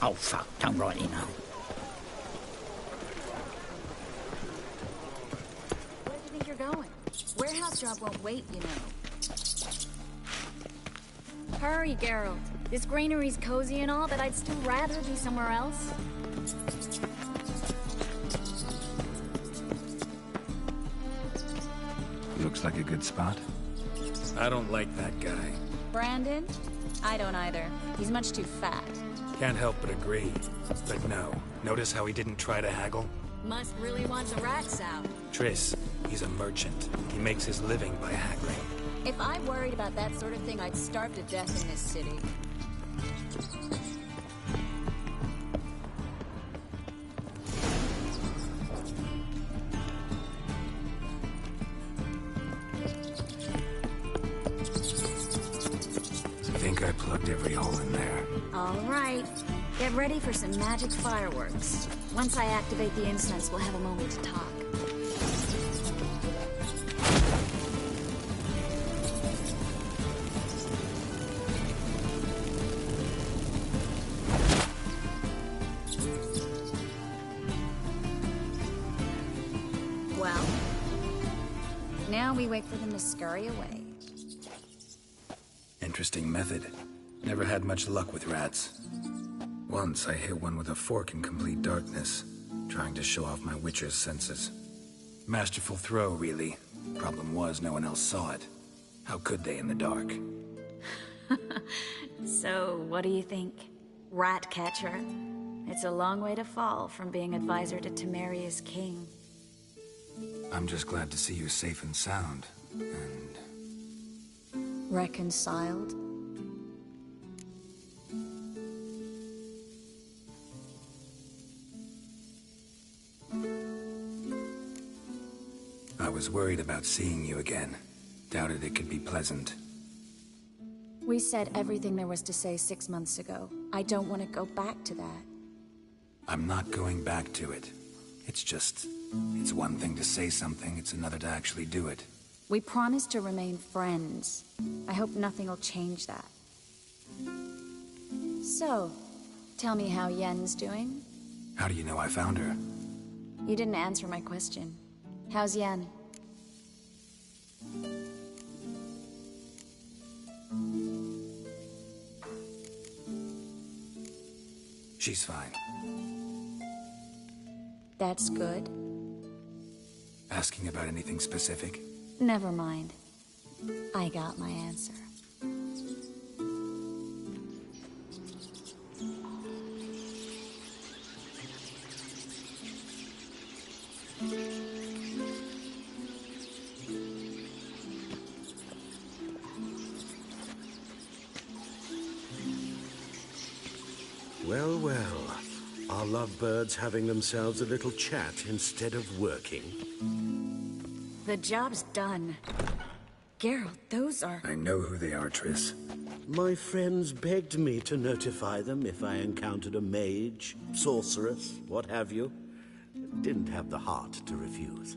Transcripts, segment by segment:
Oh, fuck, don't rightly know. Where do you think you're going? Warehouse job won't wait, you know. Hurry, Geralt. This granary's cozy and all, but I'd still rather be somewhere else. Looks like a good spot. I don't like that guy. Brandon? I don't either. He's much too fat. Can't help but agree. But no. Notice how he didn't try to haggle? Must really want the rats out. Triss, he's a merchant. He makes his living by haggling. If I worried about that sort of thing, I'd starve to death in this city. I think I plugged every hole in there. All right. Get ready for some magic fireworks. Once I activate the incense, we'll have a moment to talk. Well, now we wait for them to scurry away. Interesting method. Never had much luck with rats. Once I hit one with a fork in complete darkness, trying to show off my witcher's senses. Masterful throw, really. Problem was, no one else saw it. How could they in the dark? So, what do you think? Rat catcher? It's a long way to fall from being advisor to Temeria's king. I'm just glad to see you safe and sound, and... Reconciled? I was worried about seeing you again. Doubted it could be pleasant. We said everything there was to say 6 months ago. I don't want to go back to that. I'm not going back to it. It's just... It's one thing to say something, it's another to actually do it. We promised to remain friends. I hope nothing will change that. So, tell me how Yen's doing? How do you know I found her? You didn't answer my question. How's Yen? She's fine. That's good. Asking about anything specific? Never mind. I got my answer. Well, well. Our lovebirds having themselves a little chat instead of working. The job's done. Geralt, those are... I know who they are, Triss. My friends begged me to notify them if I encountered a mage, sorceress, what have you. Didn't have the heart to refuse.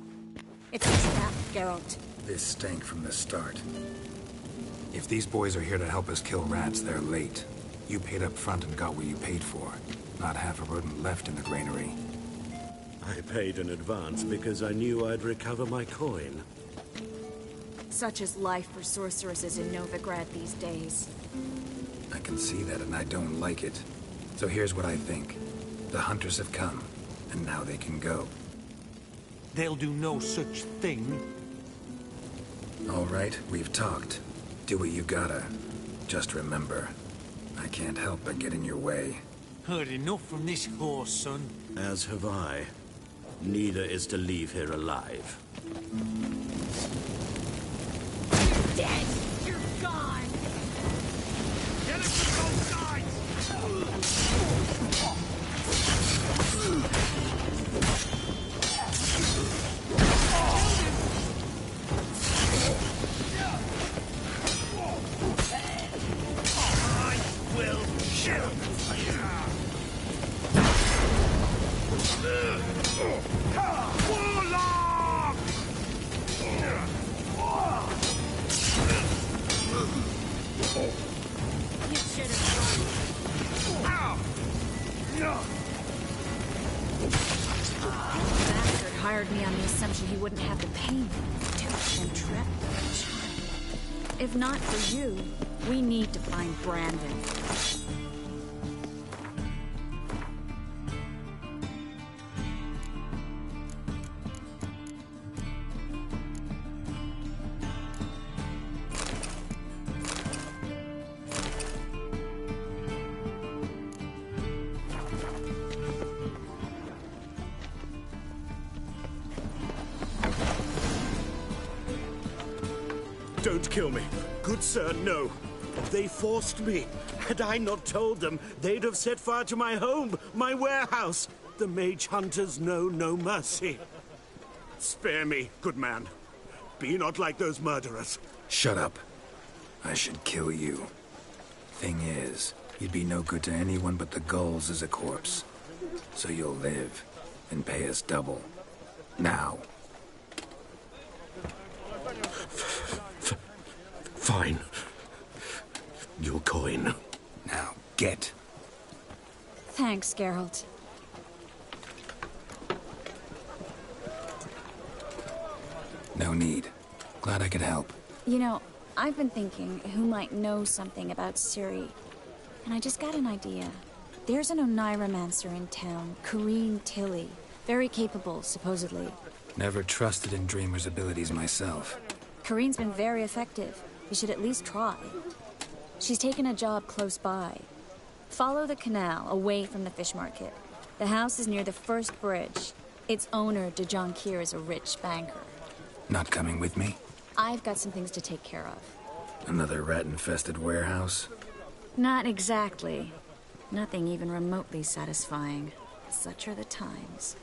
It's a trap, Geralt. This stank from the start. If these boys are here to help us kill rats, they're late. You paid up front and got what you paid for. Not half a rodent left in the granary. I paid in advance because I knew I'd recover my coin. Such is life for sorceresses in Novigrad these days. I can see that and I don't like it. So here's what I think. The hunters have come, and now they can go. They'll do no such thing. All right, we've talked. Do what you gotta. Just remember, I can't help but get in your way. Heard enough from this horse, son. As have I. Neither is to leave here alive. You're dead! You're gone! Get him from both sides! I will kill Warlock! You should have run. Bastard hired me on the assumption he wouldn't have the pain. Too intrepid. If not for you, we need to find Brandon. Don't kill me. Good sir, no. They forced me. Had I not told them, they'd have set fire to my home, my warehouse. The mage hunters know no mercy. Spare me, good man. Be not like those murderers. Shut up. I should kill you. Thing is, you'd be no good to anyone but the gulls as a corpse. So you'll live and pay us double. Now. Fine. Your coin. Now, get. Thanks, Geralt. No need. Glad I could help. You know, I've been thinking who might know something about Ciri. And I just got an idea. There's an Oneiromancer in town, Corrine Tilly. Very capable, supposedly. Never trusted in Dreamer's abilities myself. Corrine's been very effective. You should at least try. She's taken a job close by. Follow the canal, away from the fish market. The house is near the first bridge. Its owner, de Jonquier, is a rich banker. Not coming with me? I've got some things to take care of. Another rat-infested warehouse? Not exactly. Nothing even remotely satisfying. Such are the times.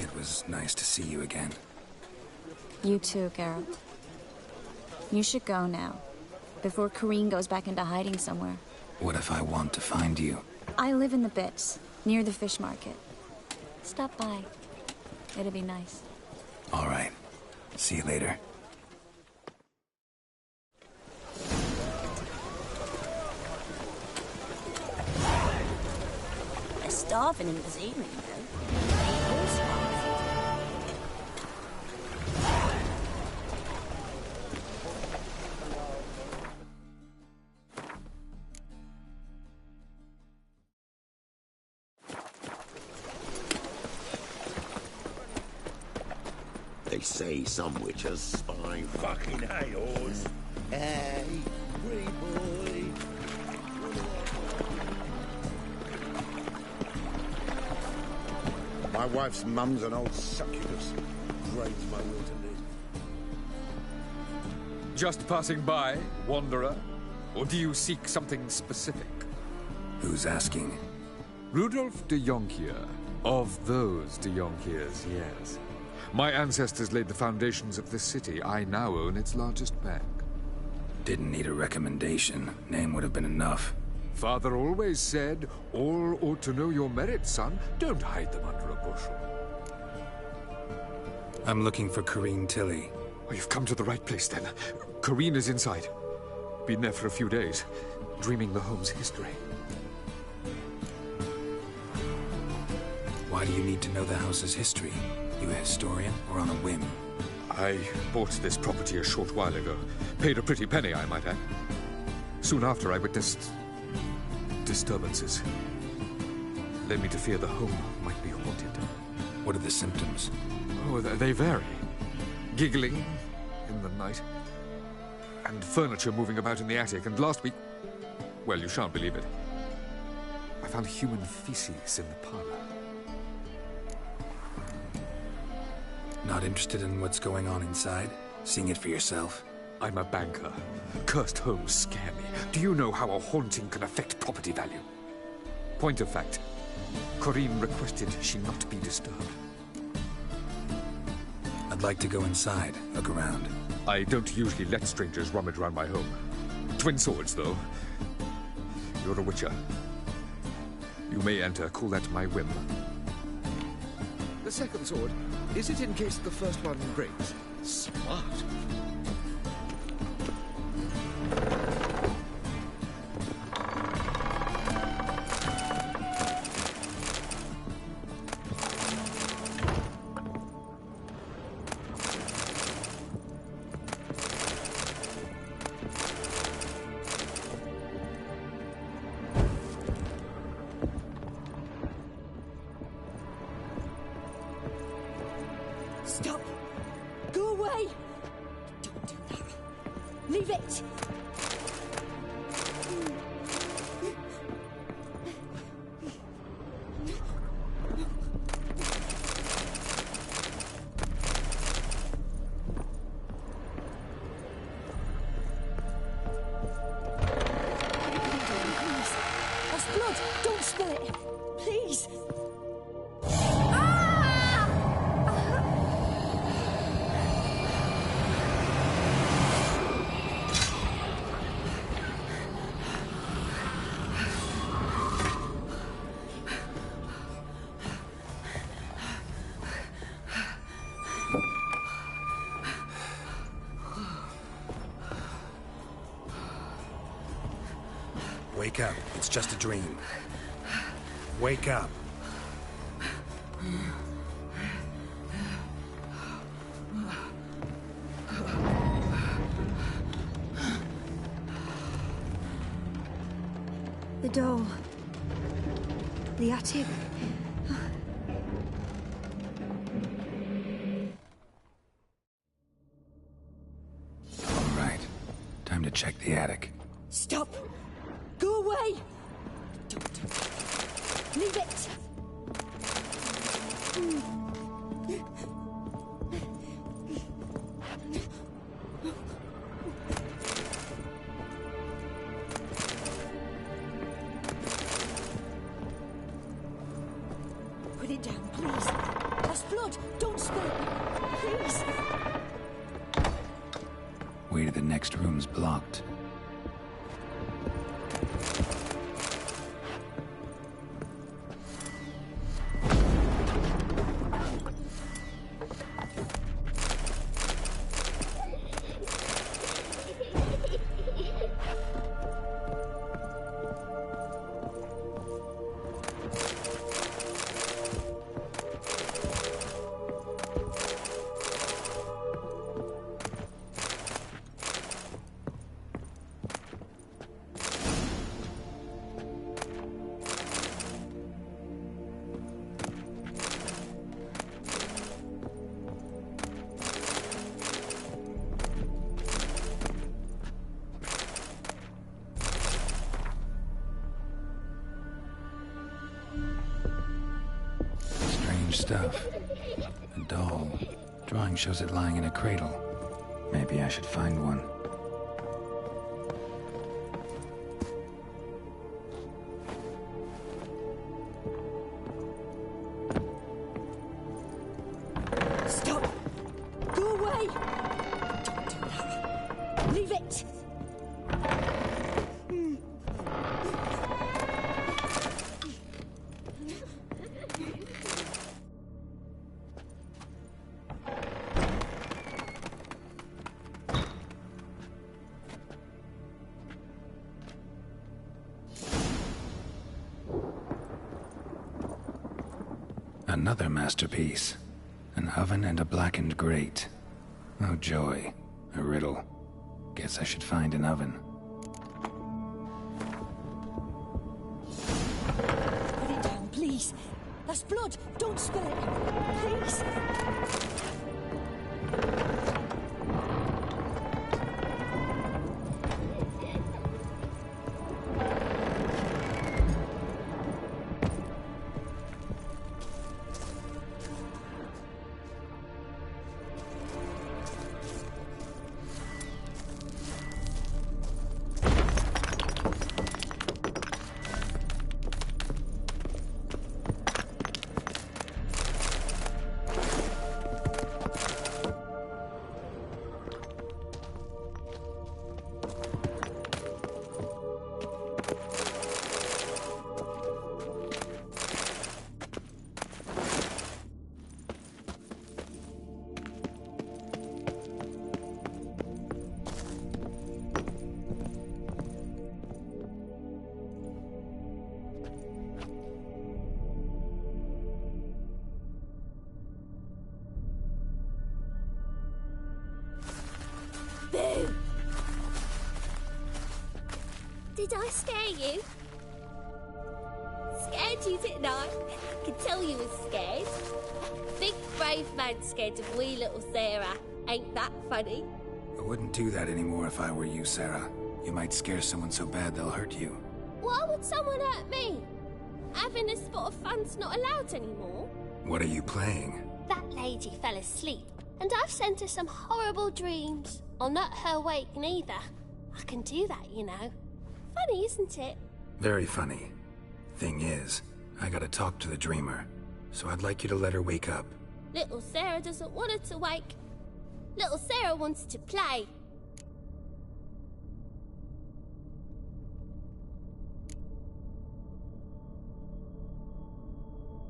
It was nice to see you again. You too, Geralt. You should go now, before Corrine goes back into hiding somewhere. What if I want to find you? I live in the Bits, near the fish market. Stop by. It'll be nice. All right. See you later. They're starving him this evening, though. They all starve. They say some witches spy fucking hay-horse. Hey, pretty boy. My wife's mum's an old succubus. Drains my will to live. Just passing by, wanderer? Or do you seek something specific? Who's asking? Rudolf de Jonquier. Of those de Jonquiers, yes. My ancestors laid the foundations of this city. I now own its largest bank. Didn't need a recommendation. Name would have been enough. Father always said, all ought to know your merits, son. Don't hide them under a bushel. I'm looking for Corrine Tilly. Oh, you've come to the right place, then. Corrine is inside. Been there for a few days, dreaming the home's history. Why do you need to know the house's history? You a historian, or on a whim? I bought this property a short while ago. Paid a pretty penny, I might add. Soon after, I witnessed disturbances. Led me to fear the home might be haunted. What are the symptoms? Oh, they vary. Giggling in the night. And furniture moving about in the attic. And last week, well, you shan't believe it, I found human feces in the parlor. Not interested in what's going on inside? Seeing it for yourself? I'm a banker. Cursed homes scare me. Do you know how a haunting can affect property value? Point of fact, Corrine requested she not be disturbed. I'd like to go inside, look around. I don't usually let strangers rummage around my home. Twin swords, though. You're a witcher. You may enter, call that my whim. The second sword, is it in case the first one breaks? Smart. That's blood! Don't spill it! Please! Wake up. It's just a dream. Wake up. The doll. The attic. All right. Time to check the attic. Stop! Go away! Don't do that. Leave it! Put it down, please. That's blood! Don't spill it! Please! Way to the next room's blocked. Stuff. A doll. Drawing shows it lying in a cradle. Maybe I should find one. Stop! Go away! Don't do that. Leave it! Another masterpiece. An oven and a blackened grate. Oh joy. A riddle. Guess I should find an oven. Put it down, please. That's blood. Don't spill it. Please. Boo! Did I scare you? Scared you, didn't I? I could tell you was scared. Big brave man scared of wee little Sarah. Ain't that funny? I wouldn't do that anymore if I were you, Sarah. You might scare someone so bad they'll hurt you. Why would someone hurt me? Having a spot of fun's not allowed anymore. What are you playing? That lady fell asleep, and I've sent her some horrible dreams. I'll not her awake neither. I can do that, you know. Funny, isn't it? Very funny. Thing is, I gotta talk to the dreamer, so I'd like you to let her wake up. Little Sarah doesn't want her to wake. Little Sarah wants to play.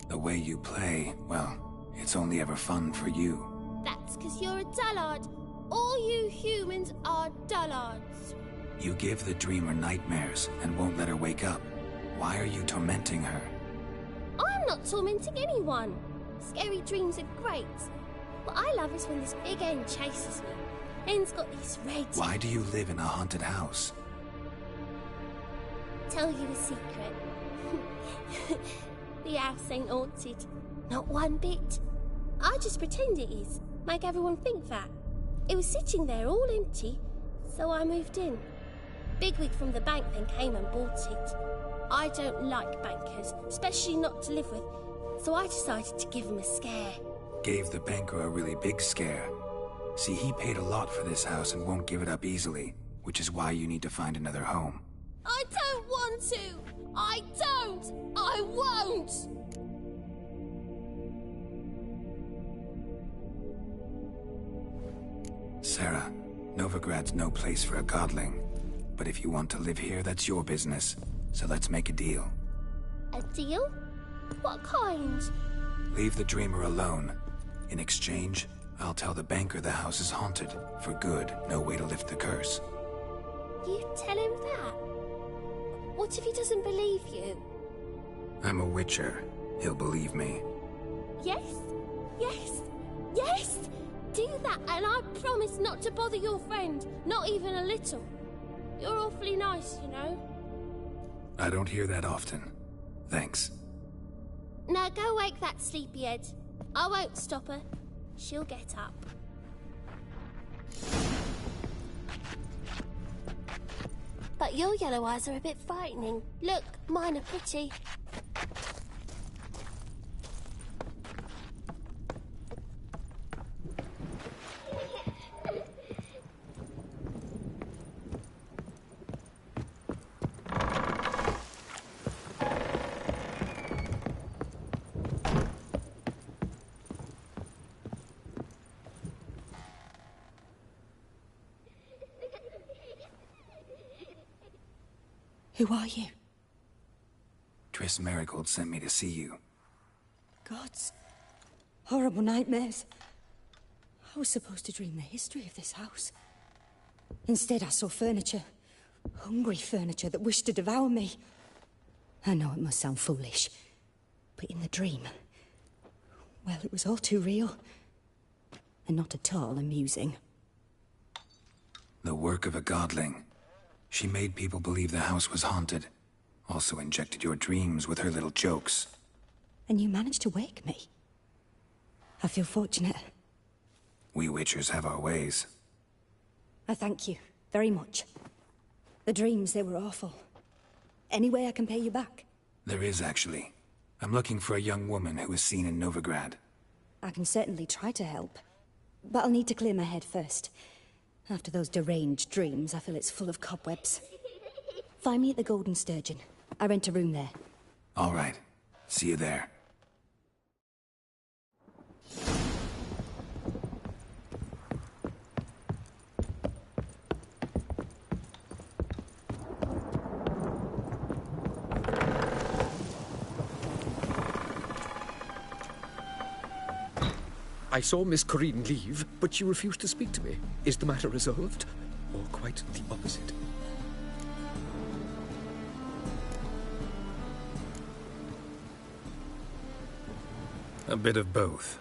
The way you play, well, it's only ever fun for you. That's because you're a dullard. All you humans are dullards. You give the dreamer nightmares and won't let her wake up. Why are you tormenting her? I'm not tormenting anyone. Scary dreams are great. What I love is when this big end chases me. End's got these red... Why do you live in a haunted house? Tell you a secret. The house ain't haunted. Not one bit. I just pretend it is. Make everyone think that. It was sitting there all empty, so I moved in. Bigwig from the bank then came and bought it. I don't like bankers, especially not to live with, so I decided to give him a scare. Gave the banker a really big scare. See, he paid a lot for this house and won't give it up easily, which is why you need to find another home. I don't want to! I don't! I won't! Sarah, Novigrad's no place for a godling. But if you want to live here, that's your business. So let's make a deal. A deal? What kind? Leave the dreamer alone. In exchange, I'll tell the banker the house is haunted. For good, no way to lift the curse. You tell him that? What if he doesn't believe you? I'm a witcher. He'll believe me. Yes? Yes? Yes! Do that, and I promise not to bother your friend. Not even a little. You're awfully nice, you know. I don't hear that often. Thanks. Now go wake that sleepyhead. I won't stop her. She'll get up. But your yellow eyes are a bit frightening. Look, mine are pretty. Who are you? Triss Marigold sent me to see you. Gods. Horrible nightmares. I was supposed to dream the history of this house. Instead, I saw furniture. Hungry furniture that wished to devour me. I know it must sound foolish, but in the dream, well, it was all too real. And not at all amusing. The work of a godling. She made people believe the house was haunted. Also injected your dreams with her little jokes. And you managed to wake me. I feel fortunate. We witchers have our ways. I thank you very much. The dreams, they were awful. Any way I can pay you back? There is, actually. I'm looking for a young woman who was seen in Novigrad. I can certainly try to help. But I'll need to clear my head first. After those deranged dreams, I feel it's full of cobwebs. Find me at the Golden Sturgeon. I rent a room there. All right. See you there. I saw Miss Corinne leave, but she refused to speak to me. Is the matter resolved? Or quite the opposite? A bit of both.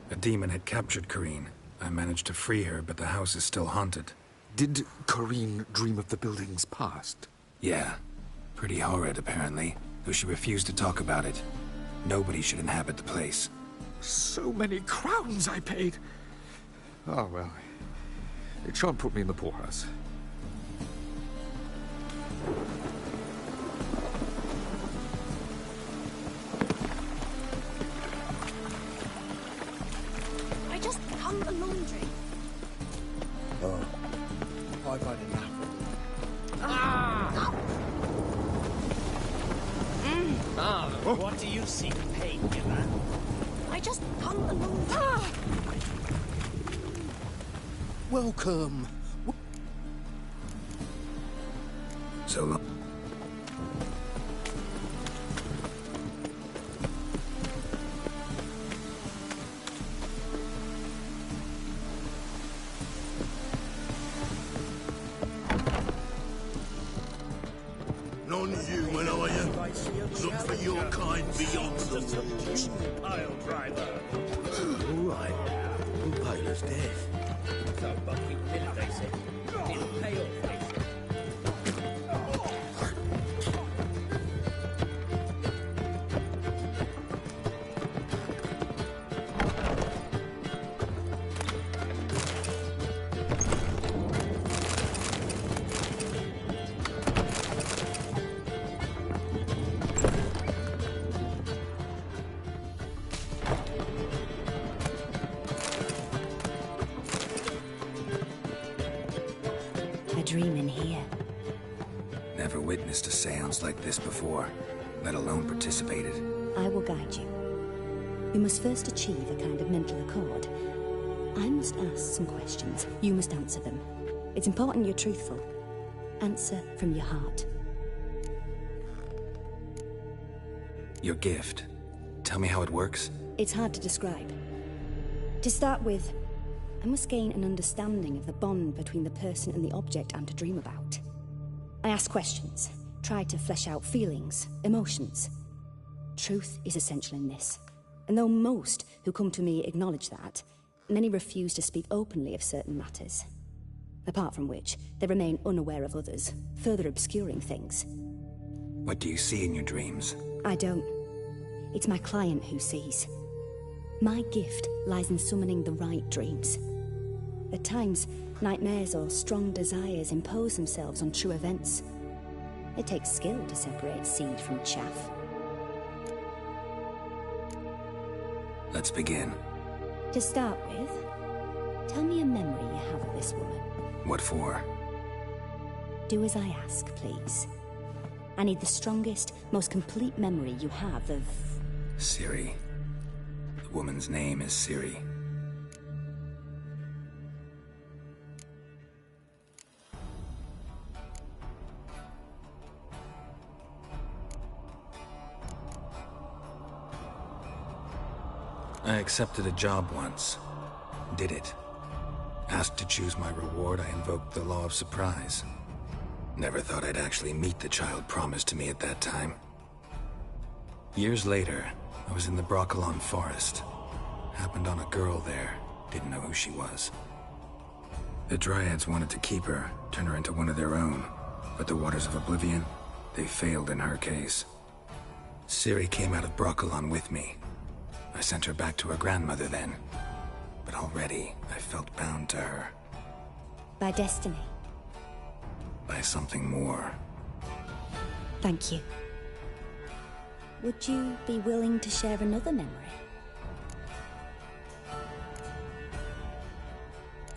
A demon had captured Corinne. I managed to free her, but the house is still haunted. Did Corinne dream of the building's past? Yeah. Pretty horrid, apparently, though she refused to talk about it. Nobody should inhabit the place. So many crowns I paid! Oh, well. It shan't put me in the poorhouse. I just hung the laundry. Oh. I've had enough. What do you seek pain, you man? I just hung along. Welcome. So long. Non-human, are you? Look for your kind beyond the walls. Pile driver. All right. We'll pay us death. So, but we did it, they said. Didn't pay off, they said. A dream in here. Never witnessed a seance like this before, let alone participated. I will guide you. You must first achieve a kind of mental accord. I must ask some questions. You must answer them. It's important you're truthful. Answer from your heart. Your gift. Tell me how it works. It's hard to describe. To start with, I must gain an understanding of the bond between the person and the object I'm to dream about. I ask questions, try to flesh out feelings, emotions. Truth is essential in this. And though most who come to me acknowledge that, many refuse to speak openly of certain matters. Apart from which, they remain unaware of others, further obscuring things. What do you see in your dreams? I don't. It's my client who sees. My gift lies in summoning the right dreams. At times, nightmares or strong desires impose themselves on true events. It takes skill to separate seed from chaff. Let's begin. To start with, tell me a memory you have of this woman. What for? Do as I ask, please. I need the strongest, most complete memory you have of... Ciri. The woman's name is Ciri. I accepted a job once. Did it. Asked to choose my reward, I invoked the law of surprise. Never thought I'd actually meet the child promised to me at that time. Years later, I was in the Broccolon forest. Happened on a girl there. Didn't know who she was. The Dryads wanted to keep her, turn her into one of their own. But the Waters of Oblivion, they failed in her case. Ciri came out of Broccolon with me. I sent her back to her grandmother then. But already, I felt bound to her. By destiny. By something more. Thank you. Would you be willing to share another memory?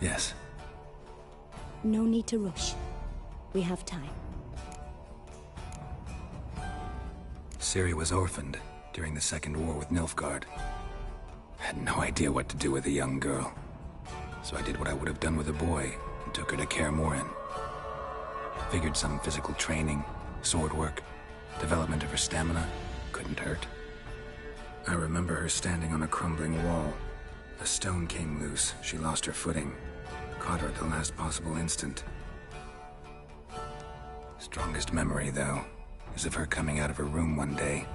Yes. No need to rush. We have time. Ciri was orphaned during the Second War with Nilfgaard. Had no idea what to do with a young girl. So I did what I would have done with a boy and took her to Kaer Morhen. Figured some physical training, sword work, development of her stamina couldn't hurt. I remember her standing on a crumbling wall. A stone came loose, she lost her footing. Caught her at the last possible instant. Strongest memory, though, is of her coming out of her room one day,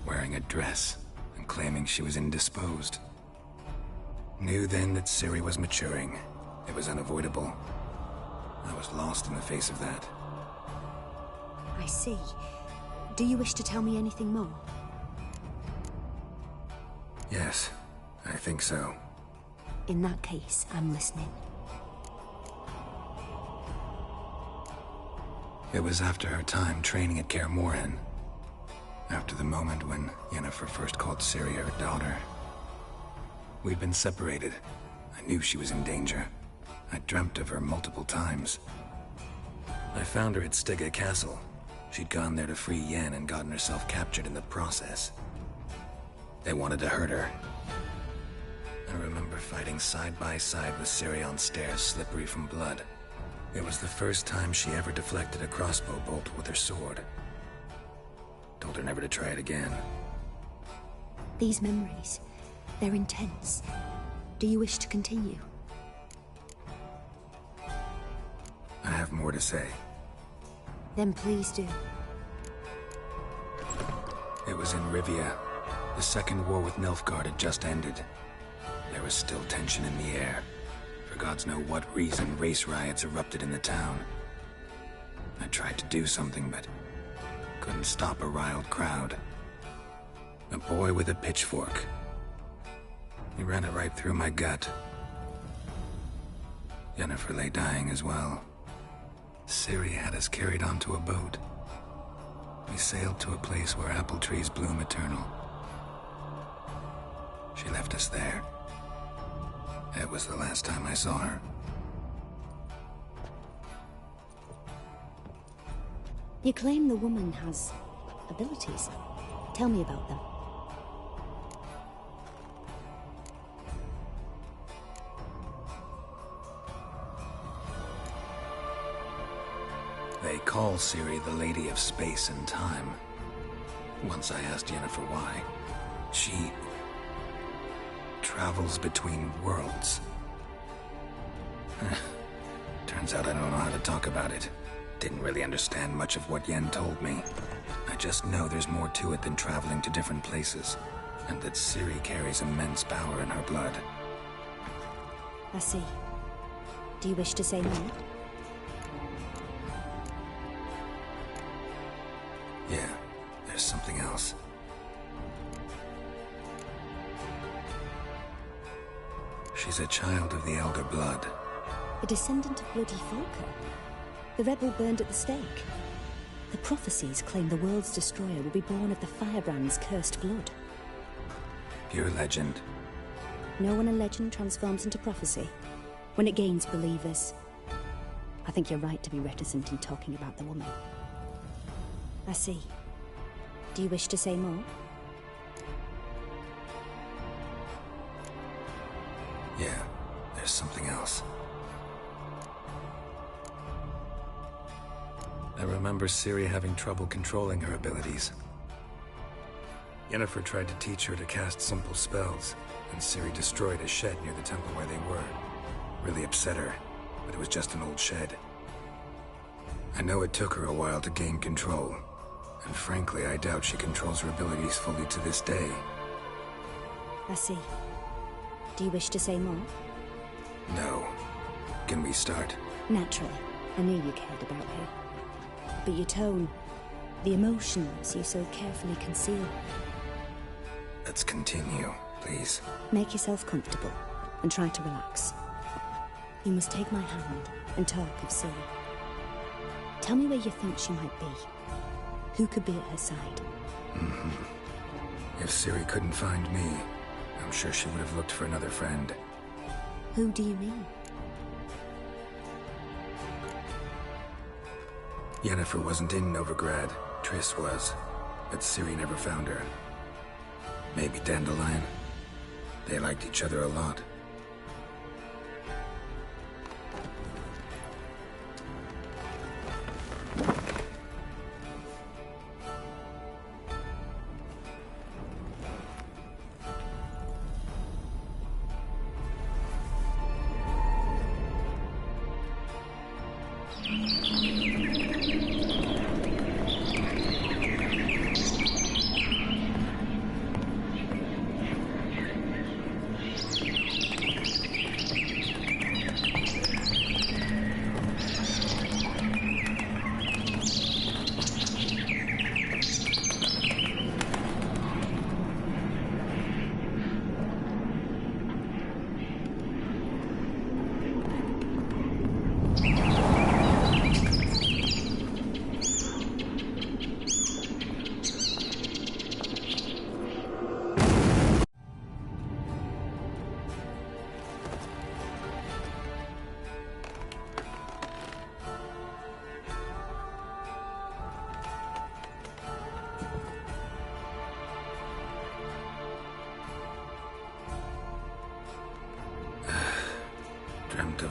wearing a dress and claiming she was indisposed. Knew then that Ciri was maturing. It was unavoidable. I was lost in the face of that. I see. Do you wish to tell me anything more? Yes, I think so. In that case, I'm listening. It was after her time training at Kaer Morhen. After the moment when Yennefer first called Ciri her daughter. We'd been separated. I knew she was in danger. I dreamt of her multiple times. I found her at Stygga Castle. She'd gone there to free Yen and gotten herself captured in the process. They wanted to hurt her. I remember fighting side by side with Ciri on stairs slippery from blood. It was the first time she ever deflected a crossbow bolt with her sword. Told her never to try it again. These memories, they're intense. Do you wish to continue? I have more to say. Then please do. It was in Rivia. The second war with Nilfgaard had just ended. There was still tension in the air. For gods know what reason, race riots erupted in the town. I tried to do something, but couldn't stop a riled crowd. A boy with a pitchfork. He ran it right through my gut. Yennefer lay dying as well. Ciri had us carried onto a boat. We sailed to a place where apple trees bloom eternal. She left us there. That was the last time I saw her. You claim the woman has abilities. Tell me about them. They call Ciri the Lady of Space and Time. Once I asked Yennefer why. She travels between worlds. Turns out I don't know how to talk about it. Didn't really understand much of what Yen told me. I just know there's more to it than traveling to different places, and that Ciri carries immense power in her blood. I see. Do you wish to say more? Yeah, there's something else. She's a child of the Elder Blood. A descendant of bloody Volker. The rebel burned at the stake. The prophecies claim the world's destroyer will be born of the Firebrand's cursed blood. Pure legend. Know when a legend transforms into prophecy? When it gains believers. I think you're right to be reticent in talking about the woman. I see. Do you wish to say more? Yeah, there's something else. I remember Ciri having trouble controlling her abilities. Yennefer tried to teach her to cast simple spells, and Ciri destroyed a shed near the temple where they were. Really upset her, but it was just an old shed. I know it took her a while to gain control, and frankly, I doubt she controls her abilities fully to this day. I see. Do you wish to say more? No. Can we start? Naturally. I knew you cared about her. But your tone, the emotions you so carefully conceal. Let's continue, please. Make yourself comfortable and try to relax. You must take my hand and talk of Ciri. Tell me where you think she might be. Who could be at her side? If Ciri couldn't find me, I'm sure she would have looked for another friend. Who do you mean? Yennefer wasn't in Novigrad. Triss was. But Ciri never found her. Maybe Dandelion. They liked each other a lot.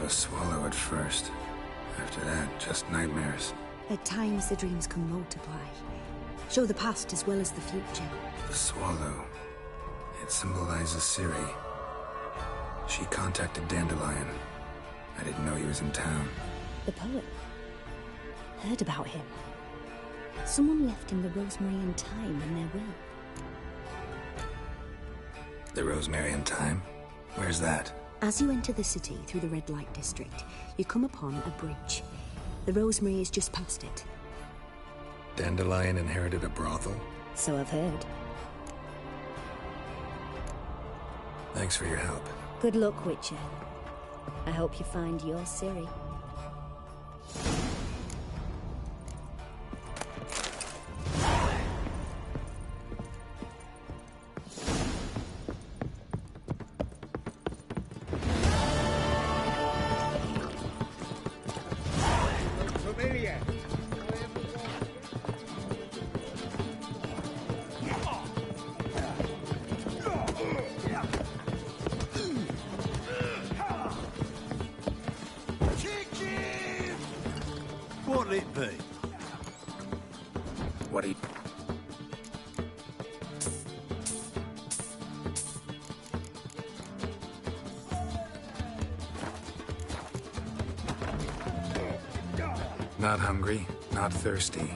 a swallow at first. After that, just nightmares. At times, the dreams can multiply. Show the past as well as the future. The swallow. It symbolizes Ciri. She contacted Dandelion. I didn't know he was in town. The poet. Heard about him. Someone left him the rosemary and thyme in their will. The rosemary and thyme? Where's that? As you enter the city through the red light district, you come upon a bridge. The rosemary is just past it. Dandelion inherited a brothel? So I've heard. Thanks for your help. Good luck, Witcher. I hope you find your Ciri. What'll it be? What do you... Not hungry, not thirsty.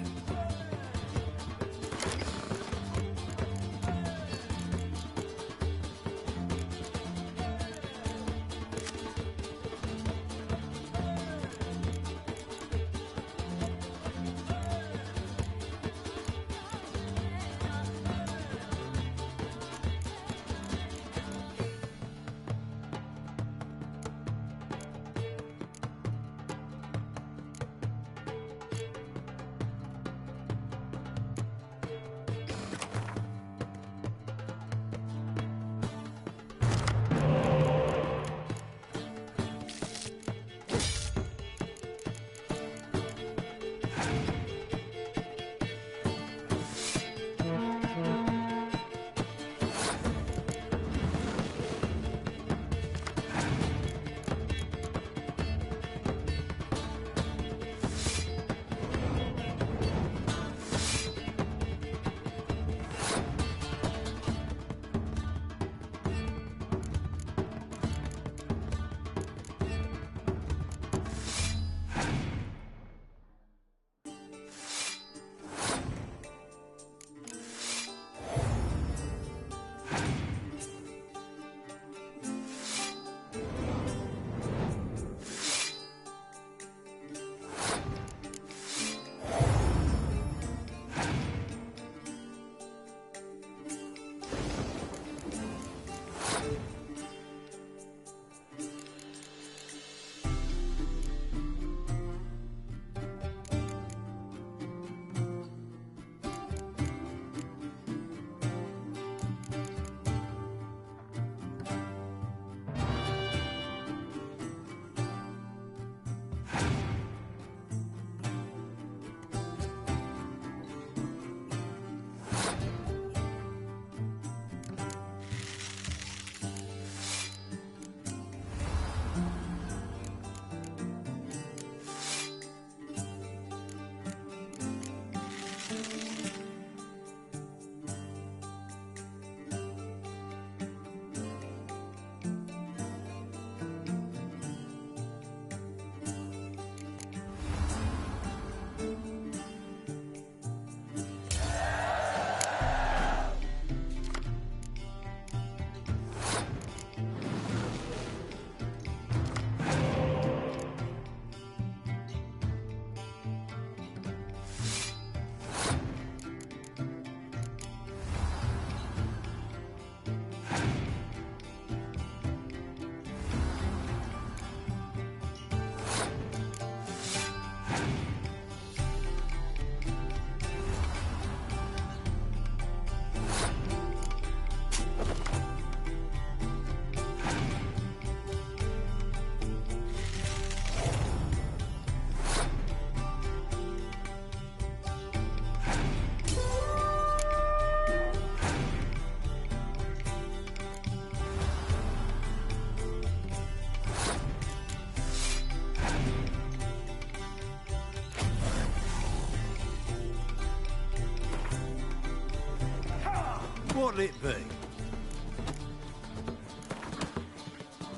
What'll it be?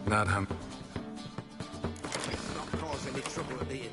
Not Not cause any trouble at the inn.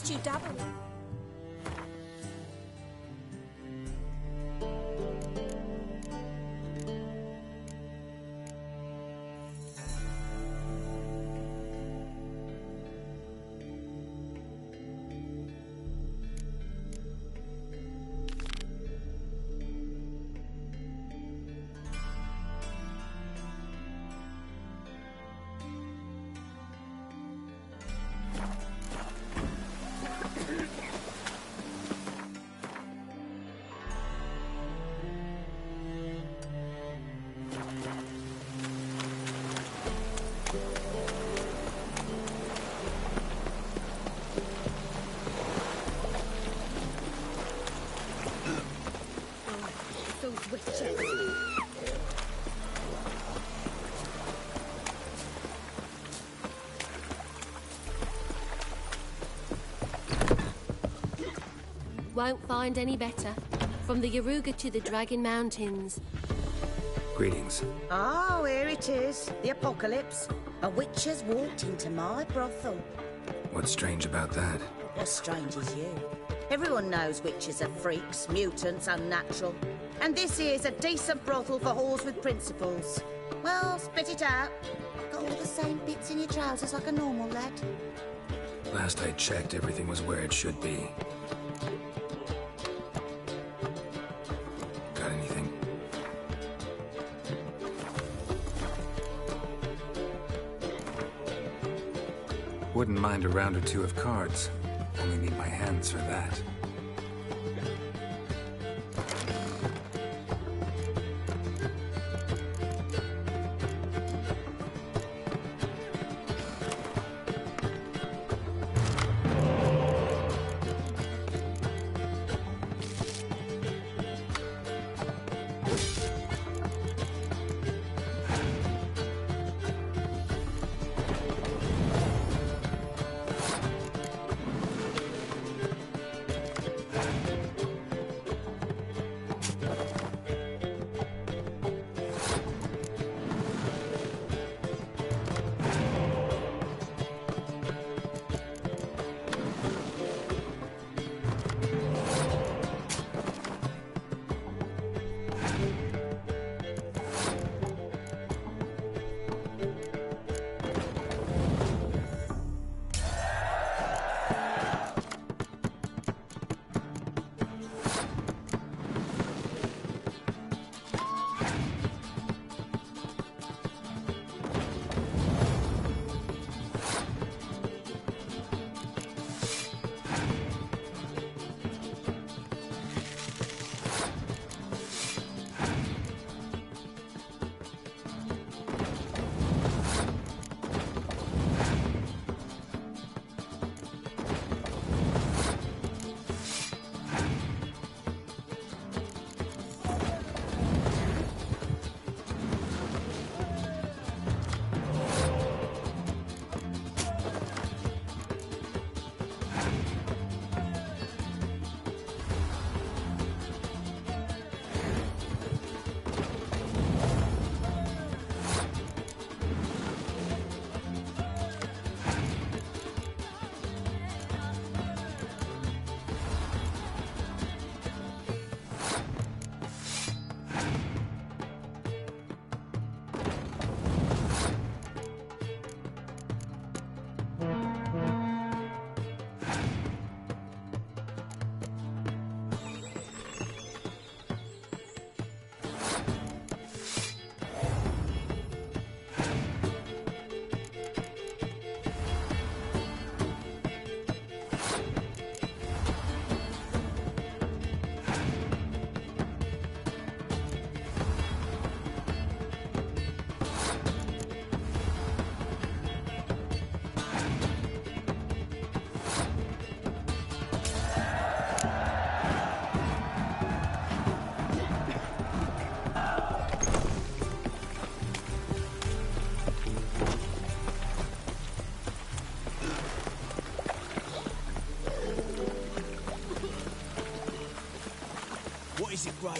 You double. Won't find any better. From the Yaruga to the Dragon Mountains. Greetings. Oh, here it is. The apocalypse. A witch has walked into my brothel. What's strange about that? What's strange is you. Everyone knows witches are freaks, mutants, unnatural. And this here's a decent brothel for whores with principles. Well, spit it out. Got all the same bits in your trousers like a normal lad. Last I checked, everything was where it should be. Got anything? Wouldn't mind a round or two of cards. Only need my hands for that.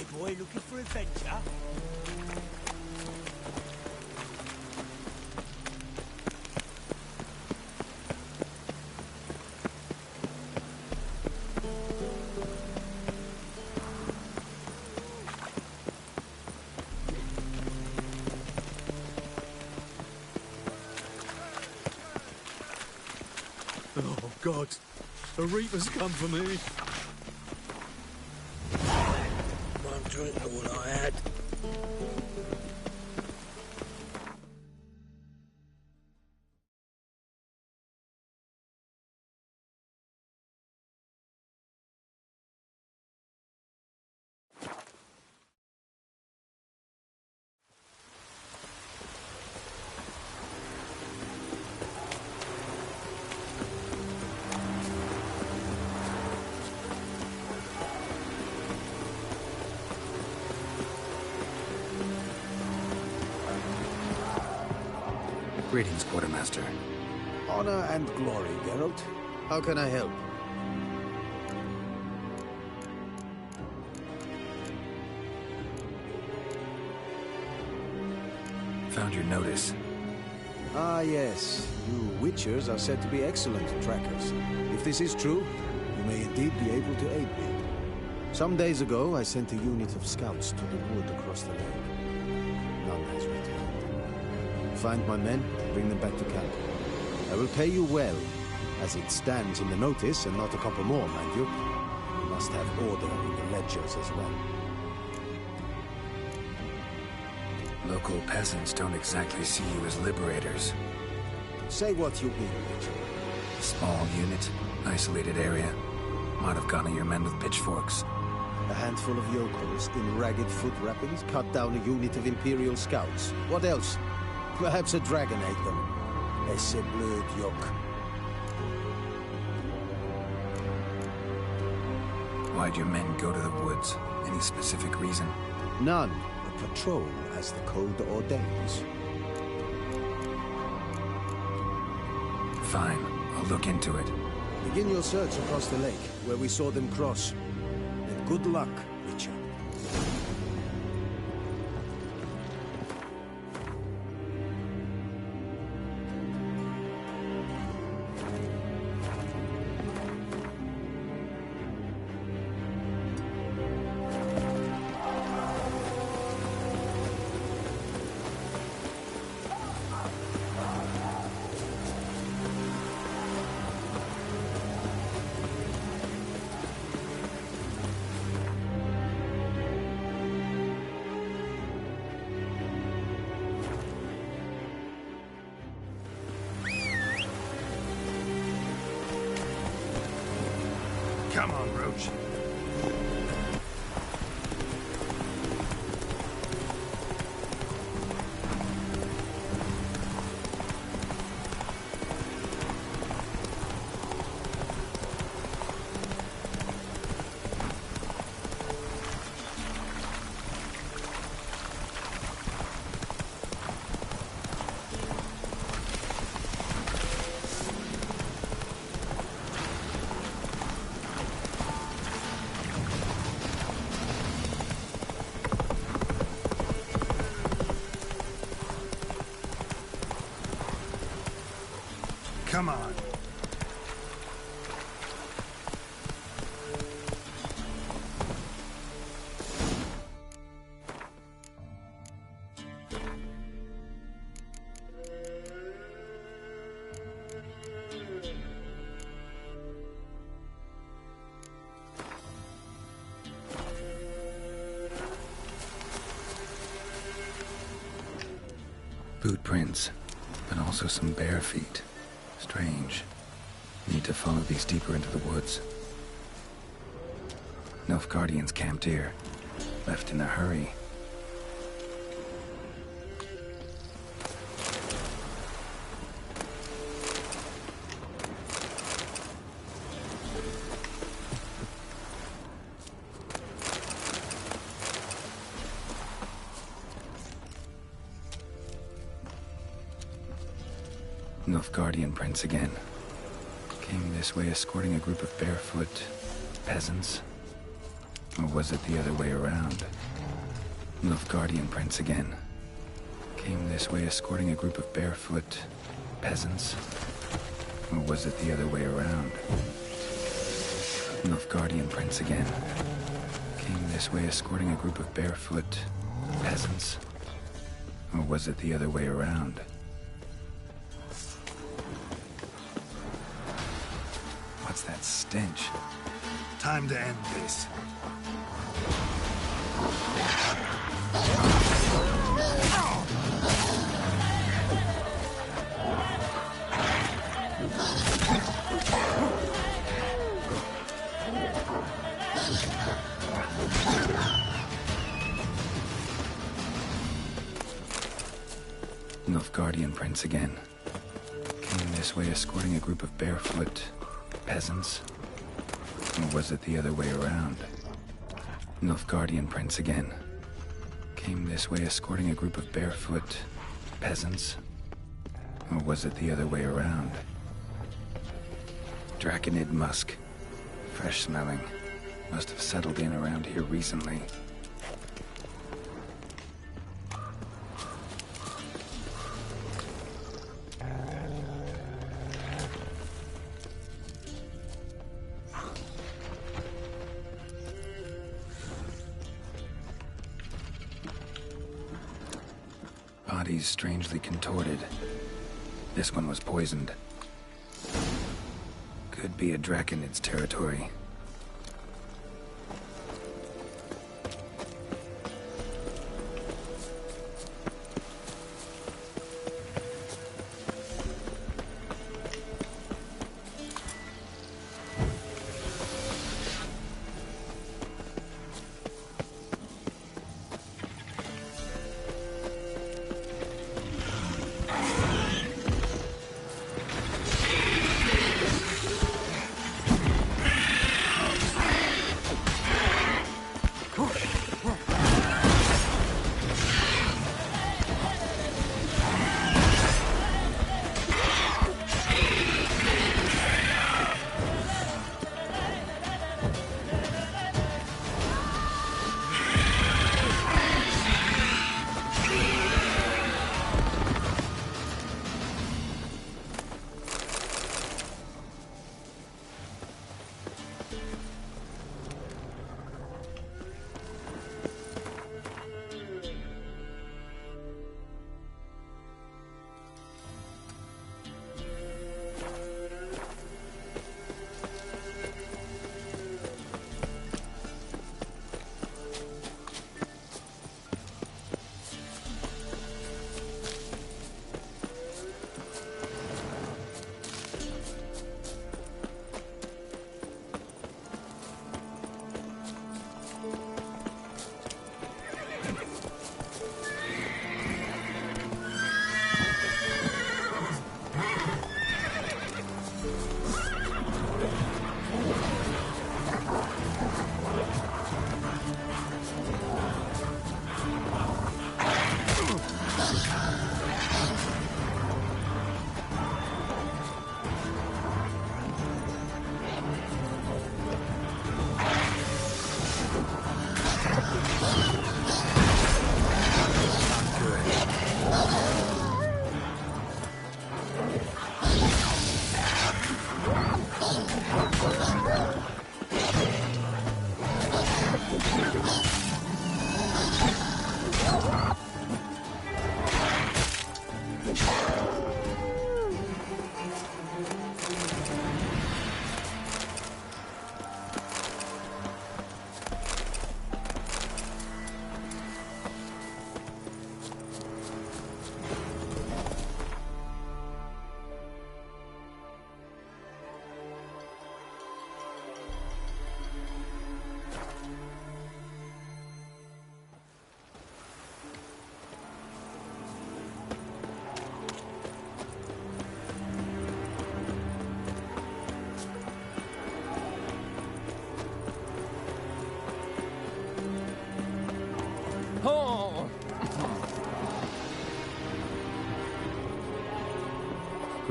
Hey boy, looking for adventure? Oh, God. A reaper's come for me. One drink all I had. Greetings, Quartermaster. Honor and glory, Geralt. How can I help? Found your notice. Ah, yes. You Witchers are said to be excellent trackers. If this is true, you may indeed be able to aid me. Some days ago, I sent a unit of scouts to the wood across the lake. None has returned. Find my men, bring them back to camp. I will pay you well, as it stands in the notice, and not a couple more, mind you. We must have order in the ledgers as well. Local peasants don't exactly see you as liberators. Say what you mean, Richard. Small unit, isolated area. Might have gone at your men with pitchforks. A handful of yokels in ragged foot wrappings cut down a unit of Imperial scouts. What else? Perhaps a dragon ate them. Esse blöd yoke. Why'd your men go to the woods? Any specific reason? None. A patrol, as the code ordains. Fine. I'll look into it. Begin your search across the lake, where we saw them cross. And good luck, Richard. Come on, Roach. Come on. Boot prints, but also some bare feet. Strange. Need to follow these deeper into the woods. Nilfgaardians camped here. Left in a hurry. Nilfgaardian prints again. Came this way escorting a group of barefoot peasants. Or was it the other way around? Nilfgaardian prince again. Came this way escorting a group of barefoot peasants. Or was it the other way around? Nilfgaardian prince again. Came this way escorting a group of barefoot peasants. Or was it the other way around? What's that stench? Time to end this. Nilfgaardian prince again. Came this way escorting a group of barefoot peasants. Or was it the other way around? Nilfgaardian prince again. Came this way escorting a group of barefoot peasants. Or was it the other way around? Draconid musk. Fresh smelling. Must have settled in around here recently. Bodies strangely contorted. This one was poisoned. Could be a Draconid's territory.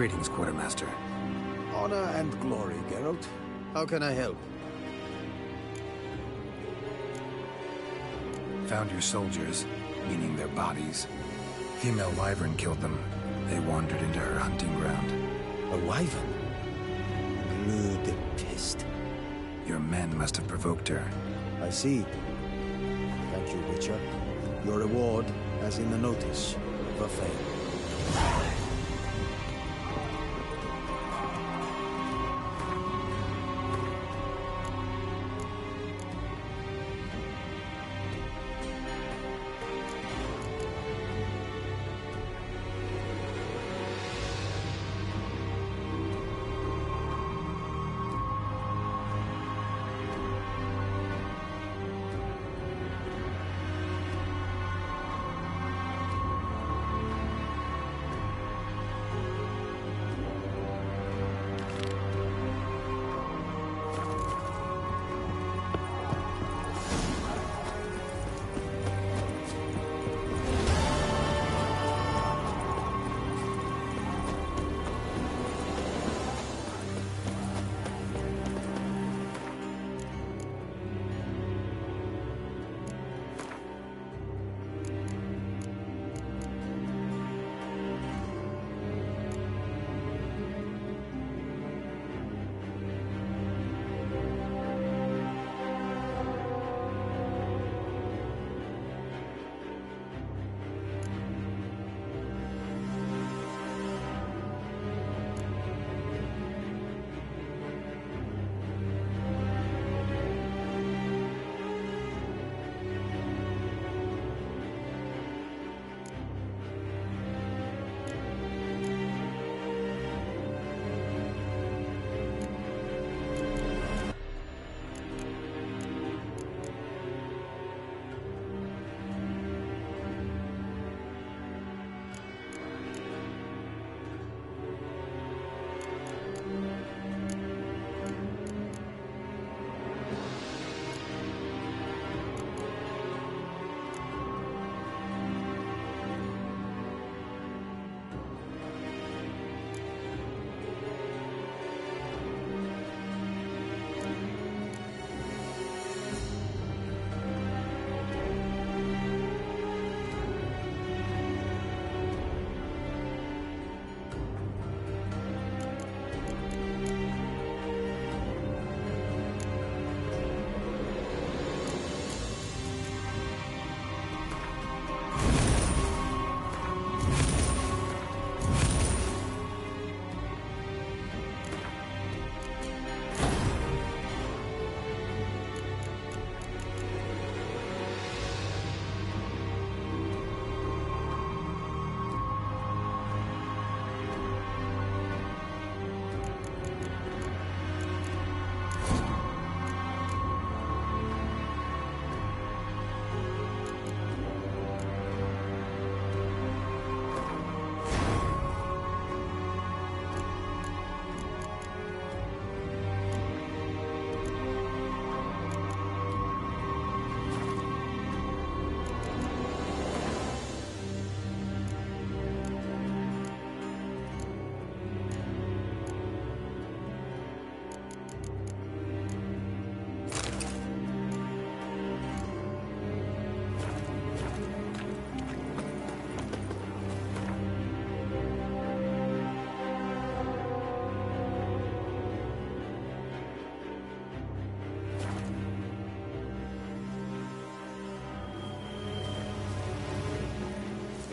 Greetings, Quartermaster. Honor and glory, Geralt. How can I help? found your soldiers, meaning their bodies. Female wyvern killed them. They wandered into her hunting ground. A wyvern? Blood-pissed. Your men must have provoked her. I see. Thank you, Witcher. Your reward, as in the notice, never failed.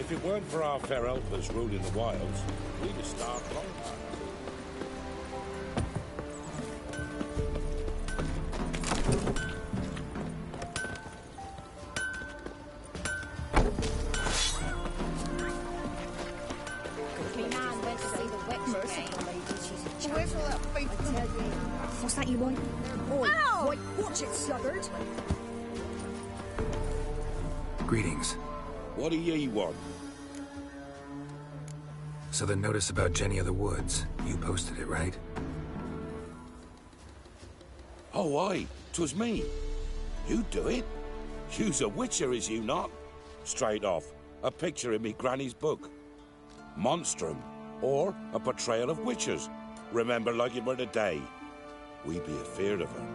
If it weren't for our fair helpers ruling the wilds, we'd have starved long ago. What's that you want? Oi, oi, watch it, sluggard! Greetings. What do ye want? So the notice about Jenny of the Woods, you posted it, right? Oh, aye, 'twas me. You do it? You's a witcher, is you not? Straight off, a picture in me granny's book. Monstrum, or a portrayal of witchers. Remember like it were the day. We be afeard of her.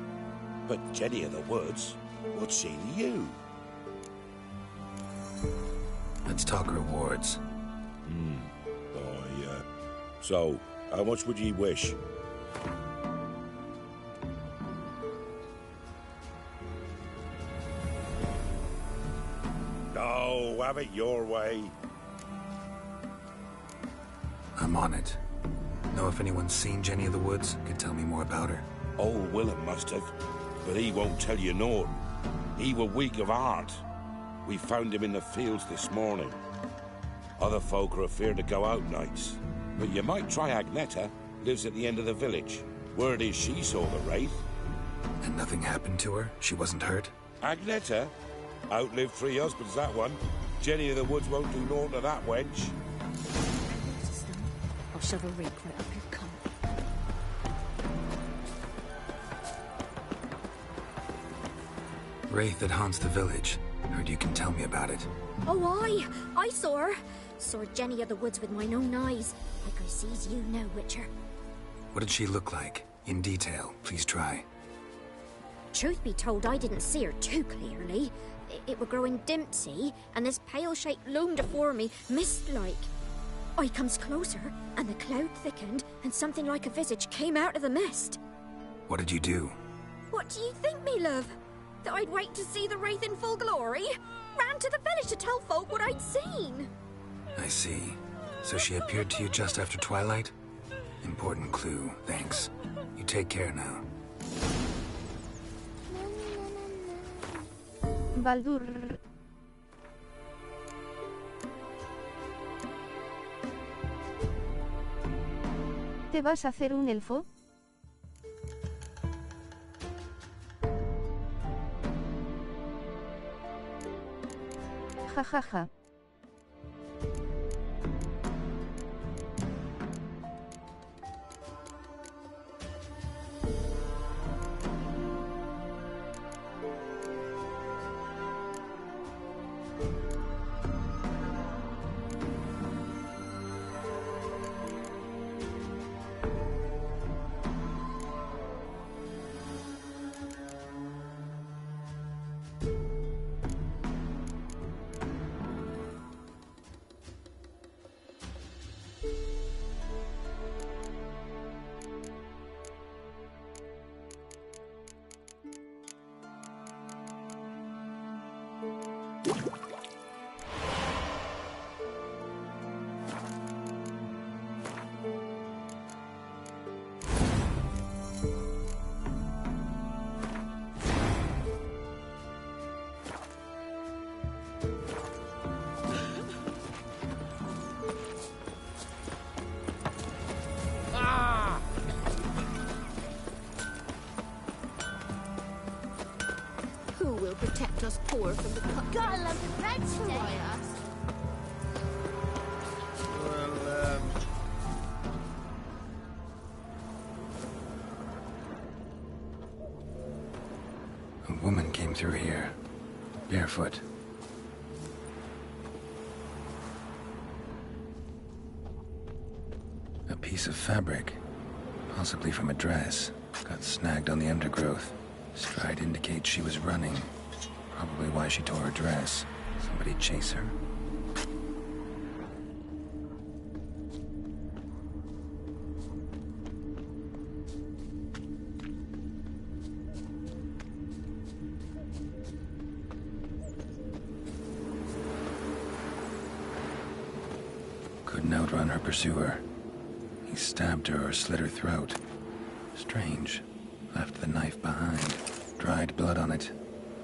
But Jenny of the Woods, what's she to you? Let's talk rewards. So, how much would ye wish? No, have it your way. I'm on it. Know if anyone's seen Jenny of the Woods? Could tell me more about her. Old Willem must have, but he won't tell you naught. He were weak of heart. We found him in the fields this morning. Other folk are afeard to go out nights. But you might try Agneta, lives at the end of the village. Word is she saw the wraith. And nothing happened to her? She wasn't hurt? Agneta? Outlived 3 husbands, that one. Jenny of the Woods won't do naught to that wench. I'll shove a rake right up your cunt. Wraith that haunts the village. Heard you can tell me about it. Oh, I saw her. Saw Jenny of the Woods with mine own eyes. Like I sees you now, Witcher. What did she look like? In detail, please try. Truth be told, I didn't see her too clearly. It were growing dimpsy, and this pale shape loomed afore me, mist-like. I comes closer, and the cloud thickened, and something like a visage came out of the mist. What did you do? What do you think, me love? That I'd wait to see the wraith in full glory? Ran to the village to tell folk what I'd seen. I see. So she appeared to you just after twilight? Important clue, thanks. You take care now. Baldur. ¿Te vas a hacer un elfo? Ja ja ja. Who will protect us poor from the cut? Gotta love the bread today. I asked. A woman came through here, barefoot. A piece of fabric, possibly from a dress, got snagged on the undergrowth. Stride indicates she was running. Probably why she tore her dress. Somebody chase her? Couldn't outrun her pursuer. He stabbed her or slit her throat. Strange. Left the knife behind. Dried blood on it.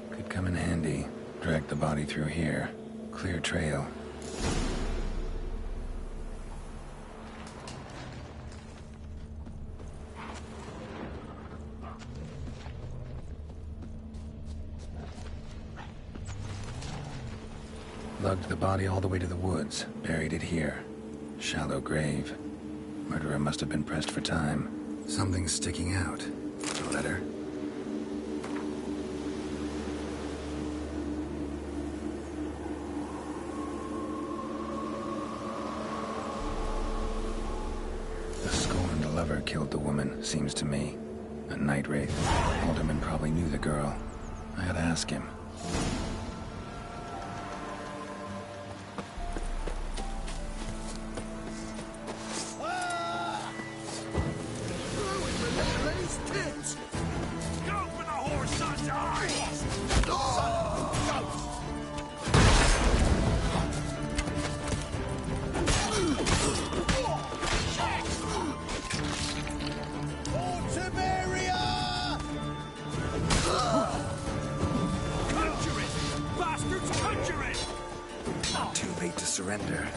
Could come in handy. Dragged the body through here. Clear trail. Lugged the body all the way to the woods. Buried it here. Shallow grave. Murderer must have been pressed for time. Something's sticking out. A letter. The scorned lover killed the woman, seems to me. A night wraith. Alderman probably knew the girl. I ought to ask him. wonder.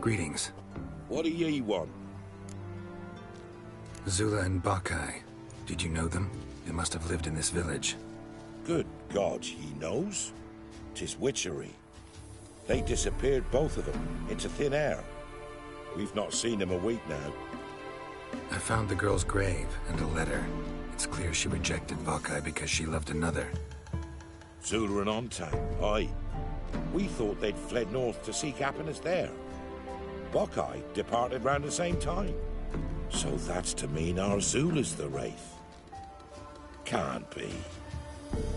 Greetings. What do ye want? Zula and Bakai. Did you know them? They must have lived in this village. Good God, he knows? 'Tis witchery. They disappeared, both of them, into thin air. We've not seen them a week now. I found the girl's grave and a letter. It's clear she rejected Bakai because she loved another. Zula and Ontang, aye. We thought they'd fled north to seek happiness there. Bakai departed round the same time. So that's to mean our Zula's the Wraith. Can't be.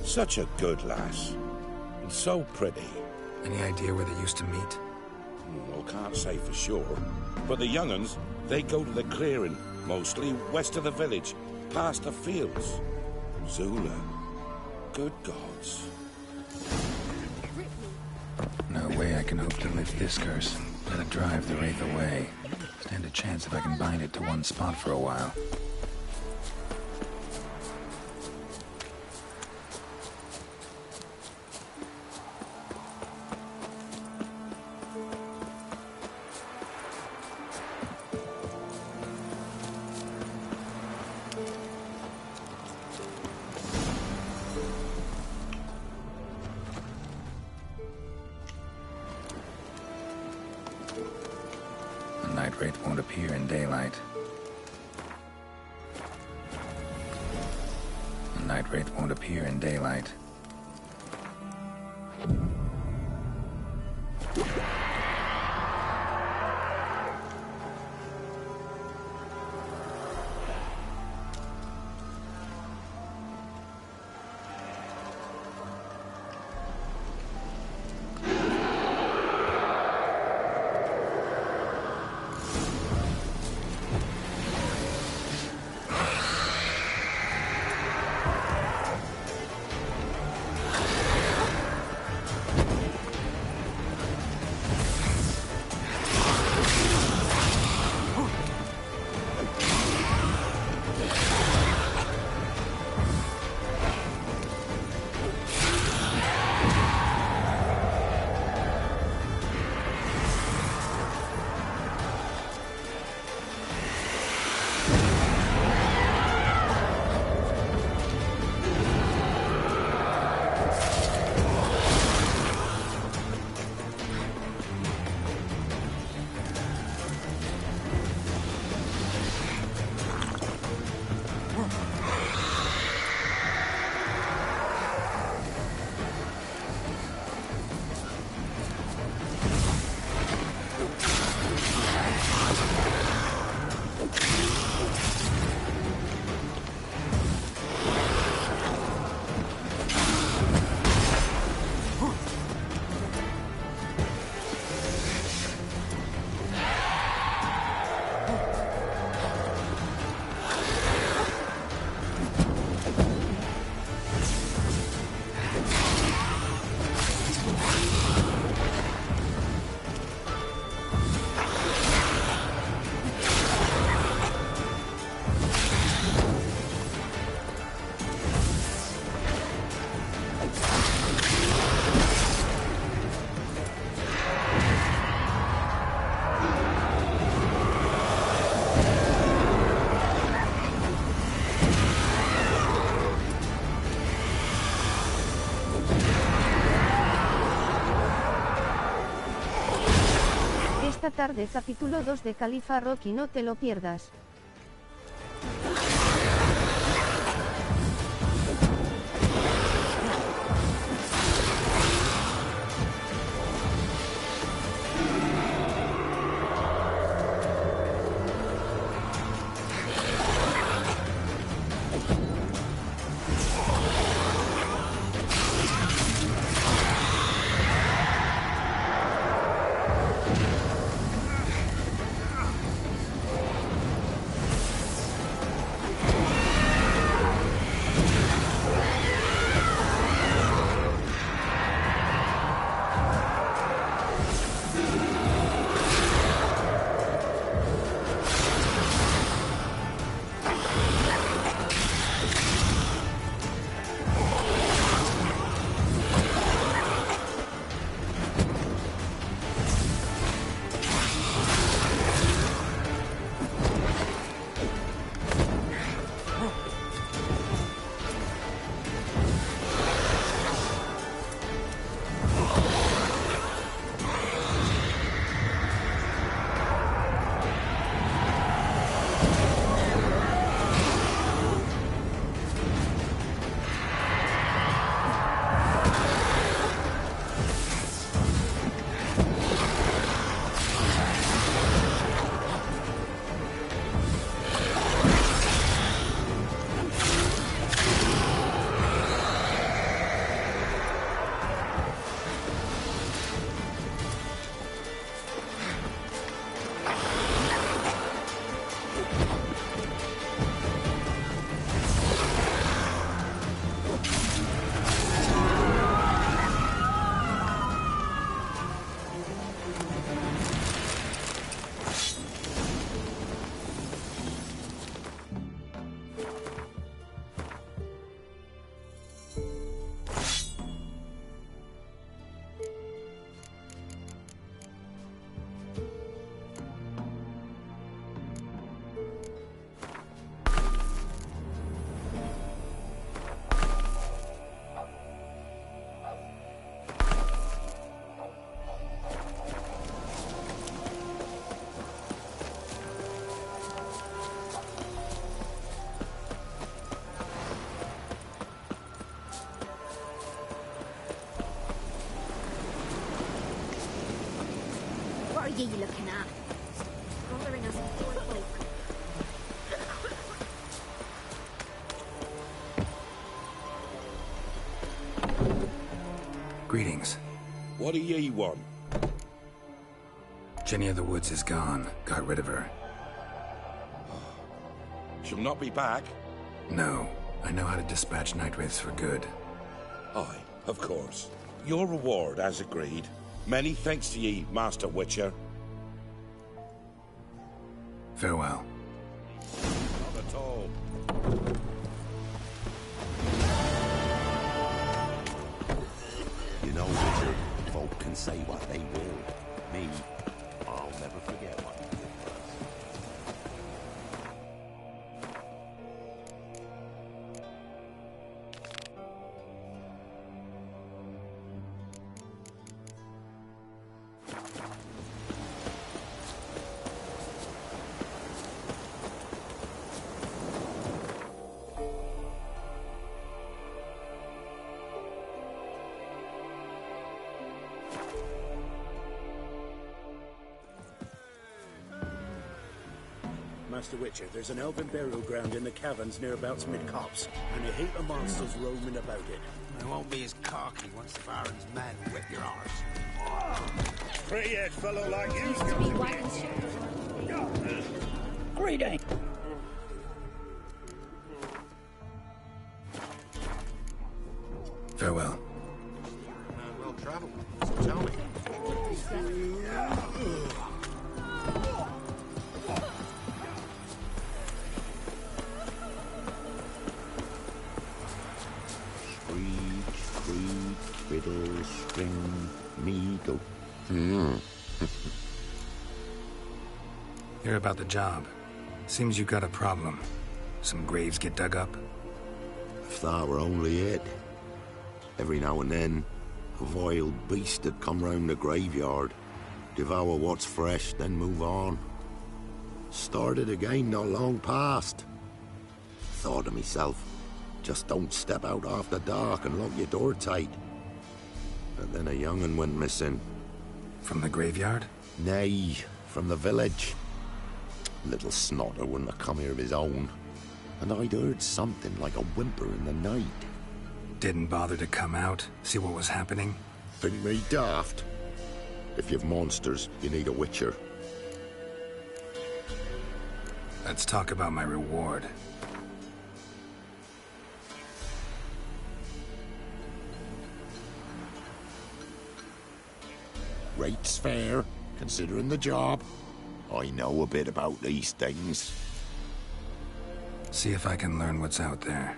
Such a good lass. And so pretty. Any idea where they used to meet? Well, can't say for sure. But the young'uns, they go to the clearing, mostly west of the village, past the fields. Zula. Good gods. No way I can hope to lift this curse. Gotta drive the Wraith away. Stand a chance if I can bind it to one spot for a while. Wraith won't appear in daylight. The night wraith won't appear in daylight. esta tarde capítulo 2 de Califa Rocky, no te lo pierdas. What are you looking at? Bothering us poor folk. Greetings. What do ye want? Jenny of the Woods is gone. Got rid of her. She'll not be back? No. I know how to dispatch night wraiths for good. Aye, of course. Your reward, as agreed. Many thanks to ye, Master Witcher. Farewell. Not at all. You know, Witcher, folk can say what they will. Me, I'll never forget what you did for us. Master Witcher, there's an elven burial ground in the caverns nearabouts mid-copse, and I hate the monsters roaming about it. I won't be as cocky once the Baron's men whip your arse. Free-edge fellow like you. Greeting. Farewell. Well traveled. So tell me. Fiddle, string, me, go. Hear about the job. Seems you got a problem. Some graves get dug up? If that were only it. Every now and then, a vile beast had come round the graveyard, Devour what's fresh, then move on. Started again not long past. Thought to myself, just don't step out after dark and lock your door tight. But then a young'un went missing. From the graveyard? Nay, from the village. Little snotter wouldn't have come here of his own. And I'd heard something like a whimper in the night. Didn't bother to come out, see what was happening? Think me daft? If you've monsters, you need a witcher. Let's talk about my reward. Rate's fair, considering the job. I know a bit about these things. See if I can learn what's out there.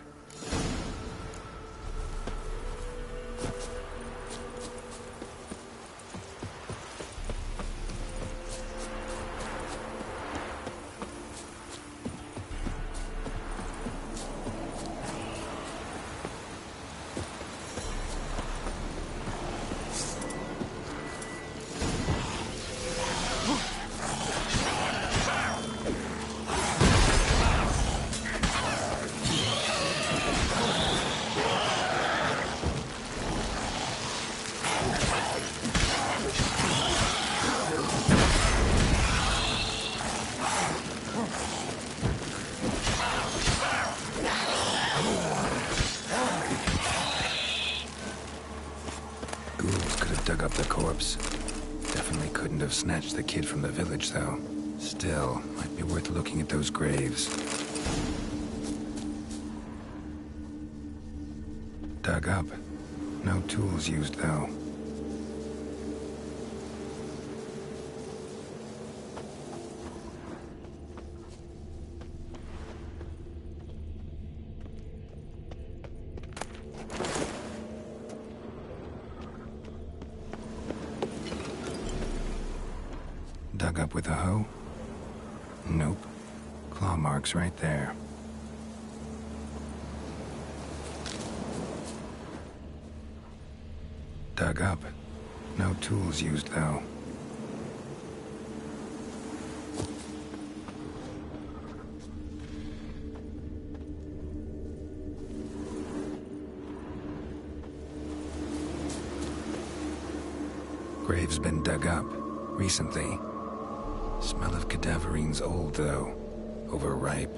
Dug up the corpse. Definitely couldn't have snatched the kid from the village, though. Still, might be worth looking at those graves. Dug up. No tools used, though. Dug up with a hoe? Nope. Claw marks right there. Dug up. No tools used, though. Grave's been dug up recently. Smell of cadaverine's old, though. Overripe.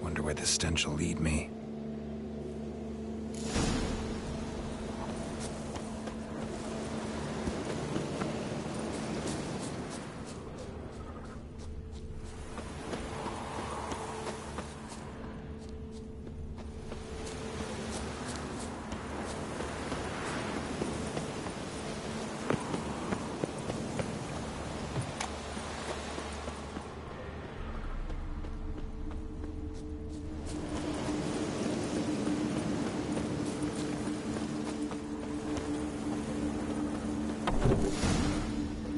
Wonder where the stench will lead me.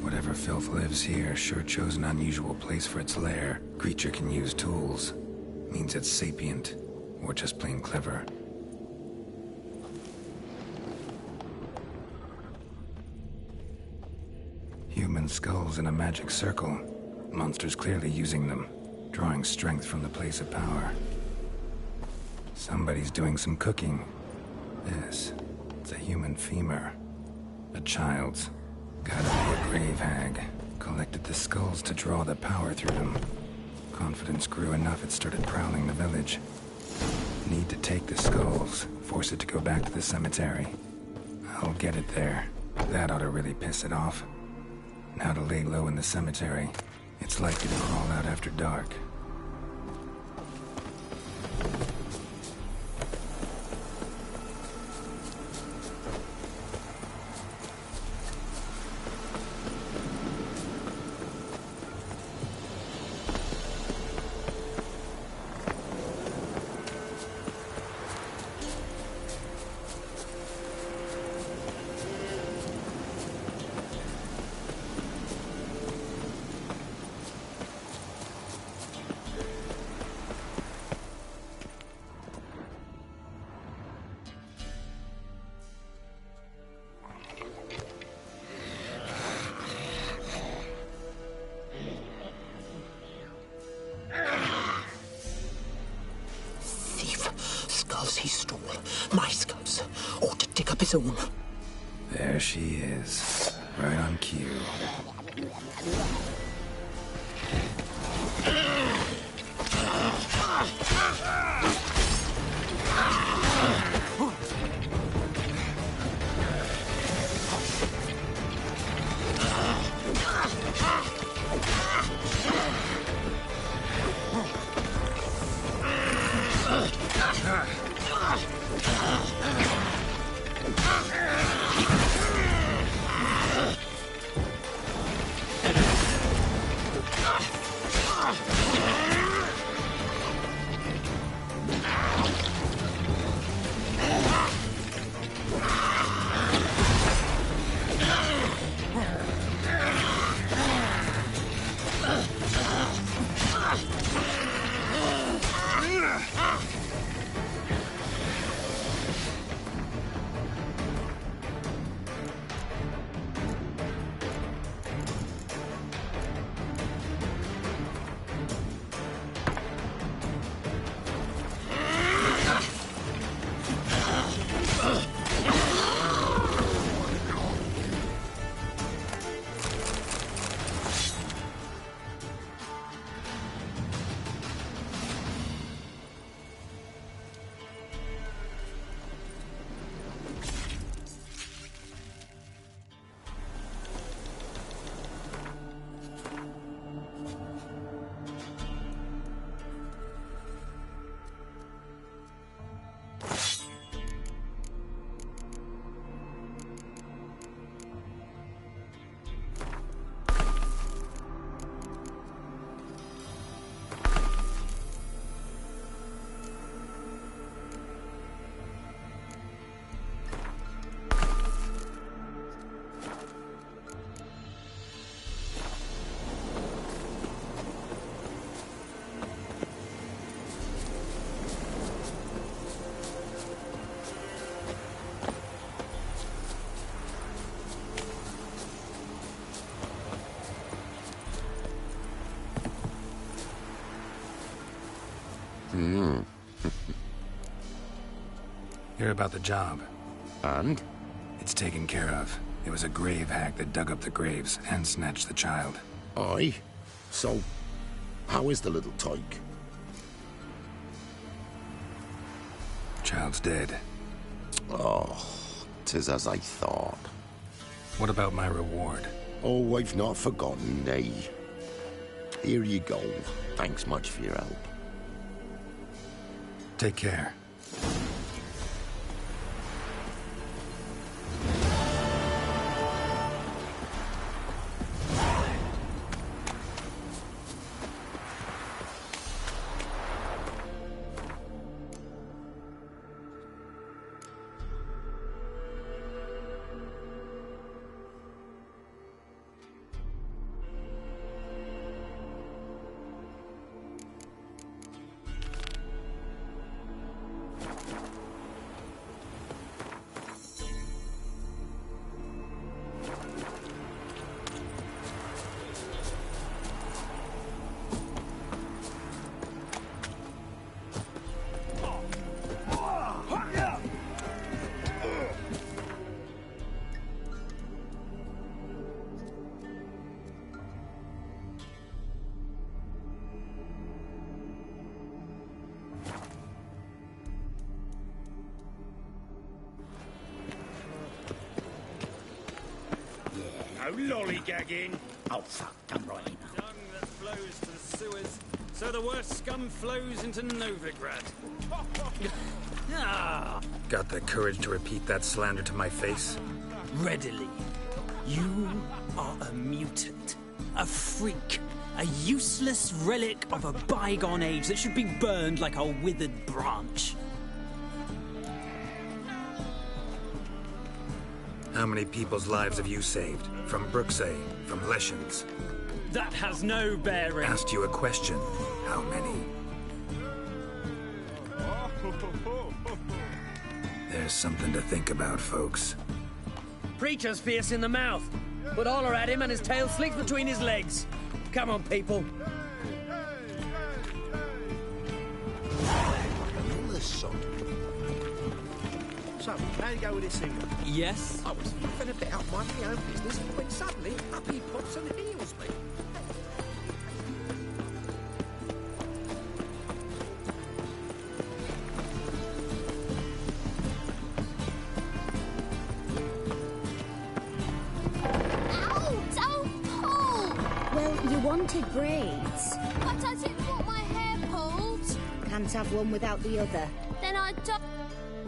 Whatever filth lives here sure chose an unusual place for its lair. Creature can use tools. Means it's sapient, or just plain clever. Human skulls in a magic circle. Monsters clearly using them, drawing strength from the place of power. Somebody's doing some cooking. It's a human femur. A child's. Gotta be a grave hag. Collected the skulls to draw the power through them. Confidence grew enough it started prowling the village. Need to take the skulls, force it to go back to the cemetery. I'll get it there. That ought to really piss it off. Now to lay low in the cemetery. It's likely to crawl out after dark. It's a woman. There she is. Right on cue. Hear about the job. And? It's taken care of. It was a grave hack that dug up the graves and snatched the child. Aye? So, how is the little tyke? Child's dead. Oh, 'tis as I thought. What about my reward? Oh, I've not forgotten, nay. Here you go. Thanks much for your help. Take care. Lollygagging. Oh, fuck, I'm right. Dung that flows to the sewers, so the worst scum flows into Novigrad. Got the courage to repeat that slander to my face? Readily. You are a mutant, a freak, a useless relic of a bygone age that should be burned like a withered branch. How many people's lives have you saved? From Bruxay, from Leshens? That has no bearing. Asked you a question. How many? There's something to think about, folks. Preacher's fierce in the mouth, but holler at him and his tail slicks between his legs. Come on, people. So, how you go with this thing? Yes? I was having a bit out my own business when suddenly up he pops and heals me. Ow! Don't pull! Well, you wanted braids. But I didn't want my hair pulled. Can't have one without the other. Then I don't...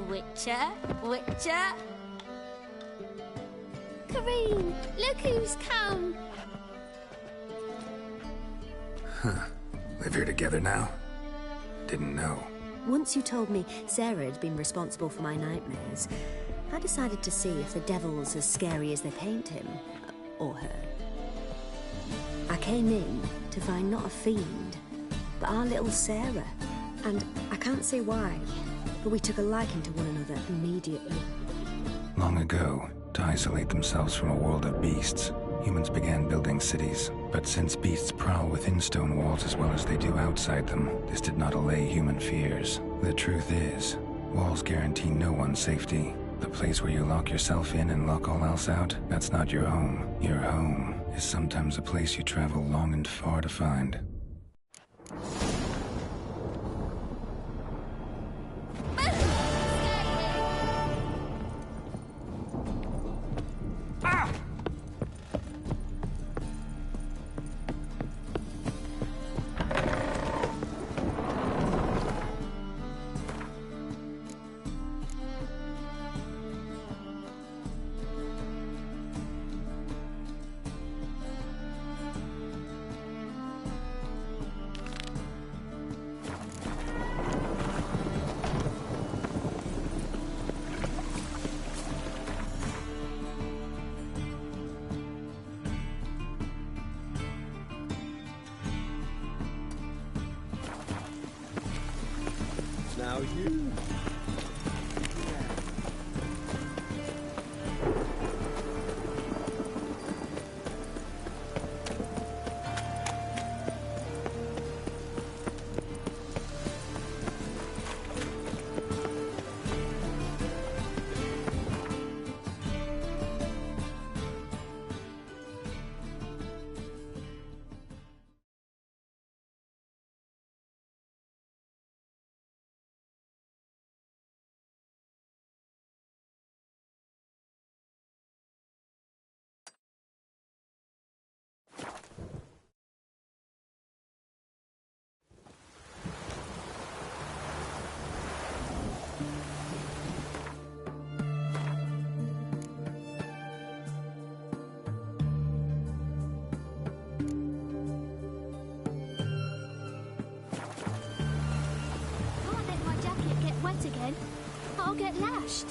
Witcher? Kareen, look who's come. Huh. Live here together now? Didn't know. Once you told me Sarah had been responsible for my nightmares, I decided to see if the devil's as scary as they paint him. Or her. I came in to find not a fiend, but our little Sarah. And I can't say why, but we took a liking to one another immediately. Long ago, to isolate themselves from a world of beasts, humans began building cities. But since beasts prowl within stone walls as well as they do outside them, this did not allay human fears. The truth is, walls guarantee no one's safety. The place where you lock yourself in and lock all else out, that's not your home. Your home is sometimes a place you travel long and far to find. Now you. Wet again. I'll get lashed.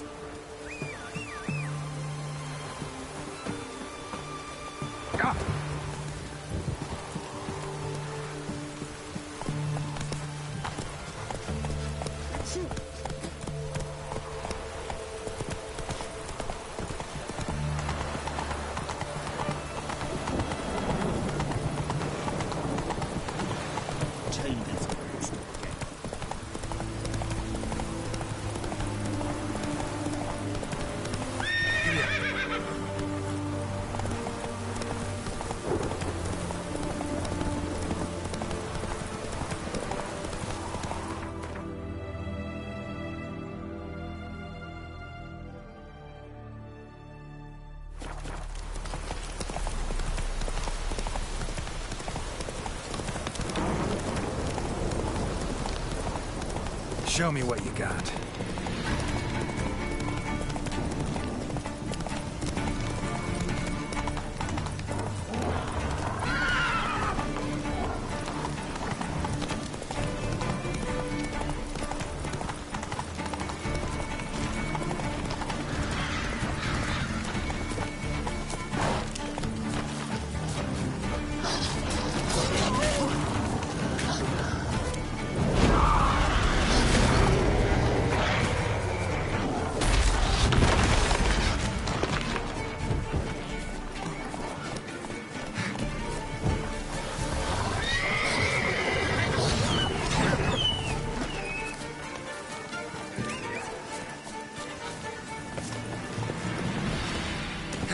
Show me what you got.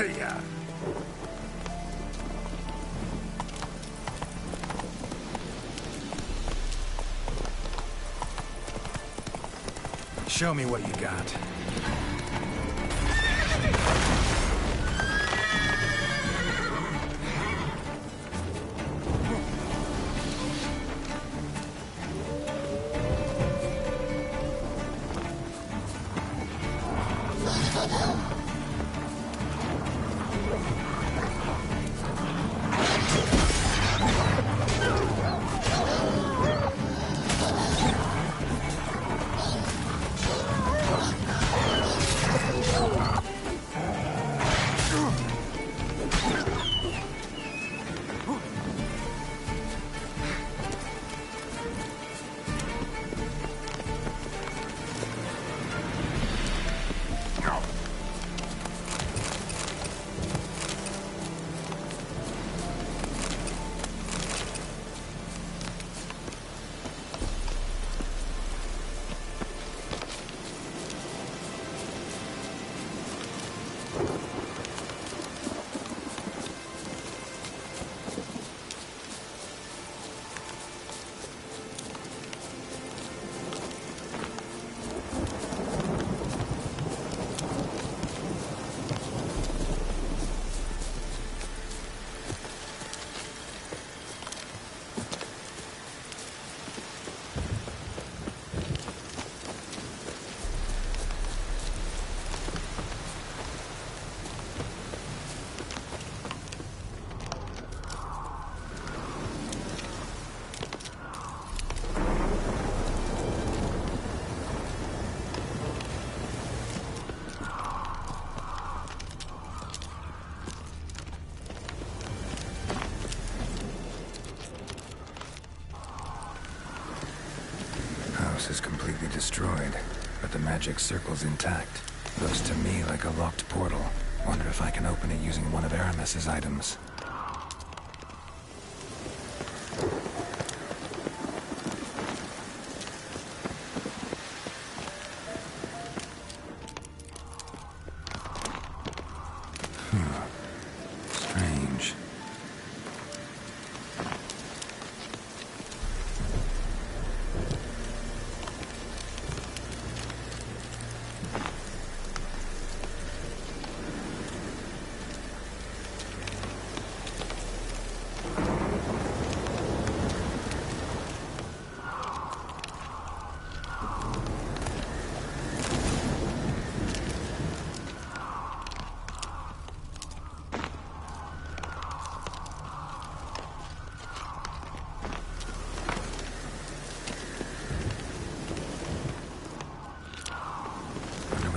to ya! Show me what you got. Is completely destroyed, but the magic circle's intact. Looks to me like a locked portal. Wonder if I can open it using one of Aramis's items. Strange.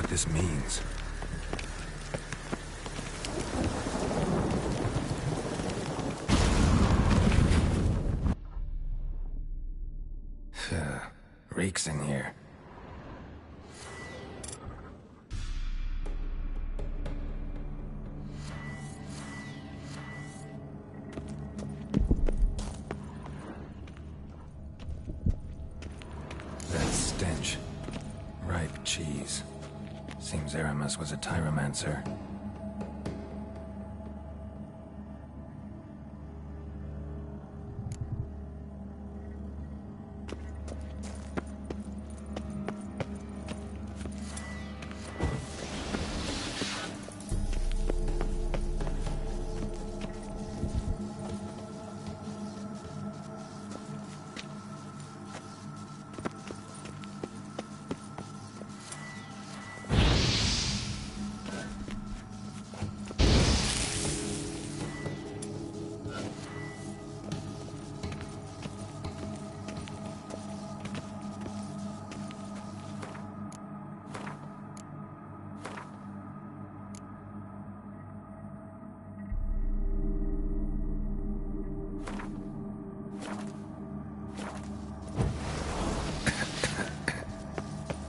This means. Reeks in here. That stench. Ripe cheese. Seems Aramis was a tyromancer.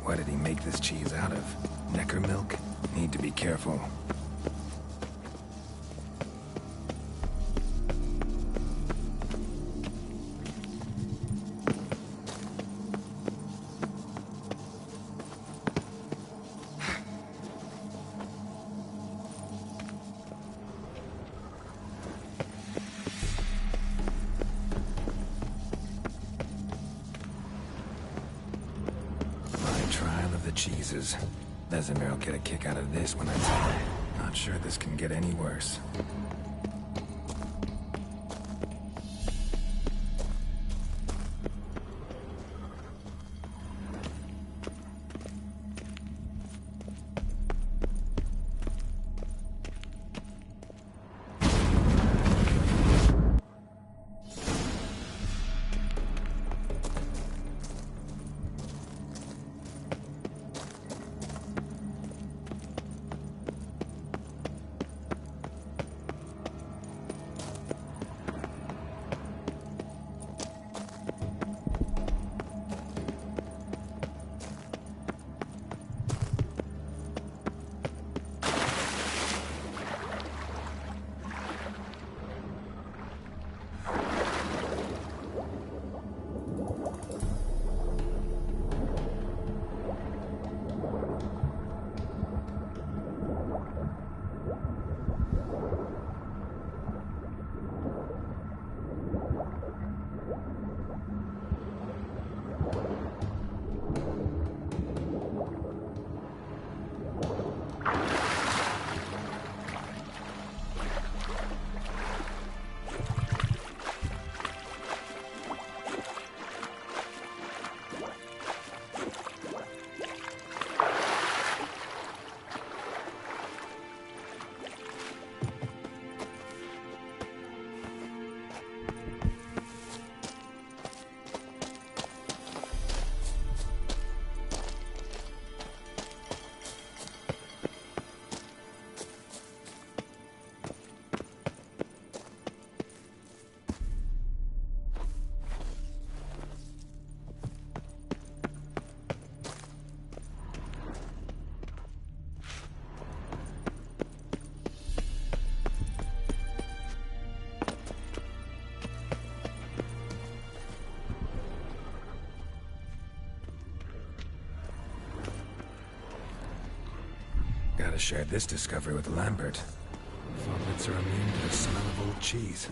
What did he make this cheese out of? Necker milk? Need to be careful. cheeses. Vesemir will get a kick out of this when I tell him. Not sure this can get any worse. Gotta share this discovery with Lambert. Foglets are immune to the smell of old cheese.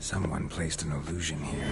Someone placed an illusion here.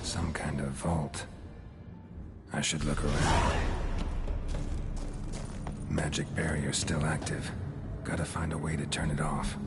Some kind of vault. I should look around. Magic barrier still active. Gotta find a way to turn it off.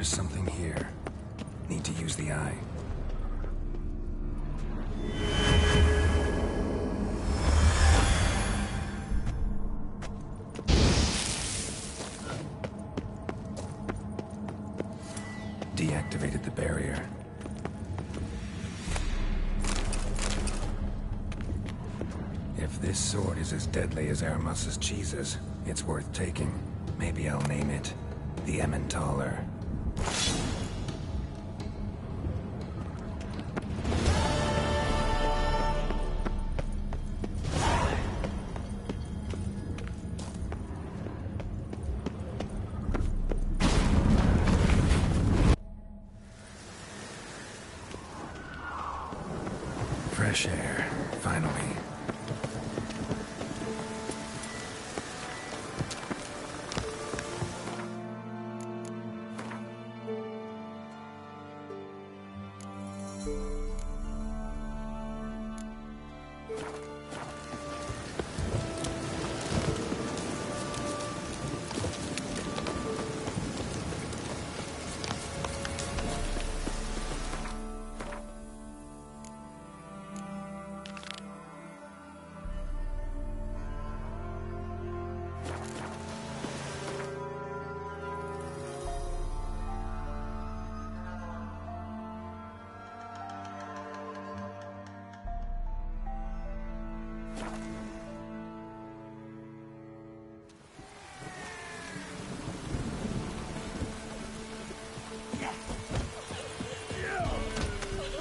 There's something here. Need to use the eye. Deactivated the barrier. If this sword is as deadly as Aramus's cheeses, it's worth taking. Maybe I'll name it the Emmentaler. Fresh air, finally.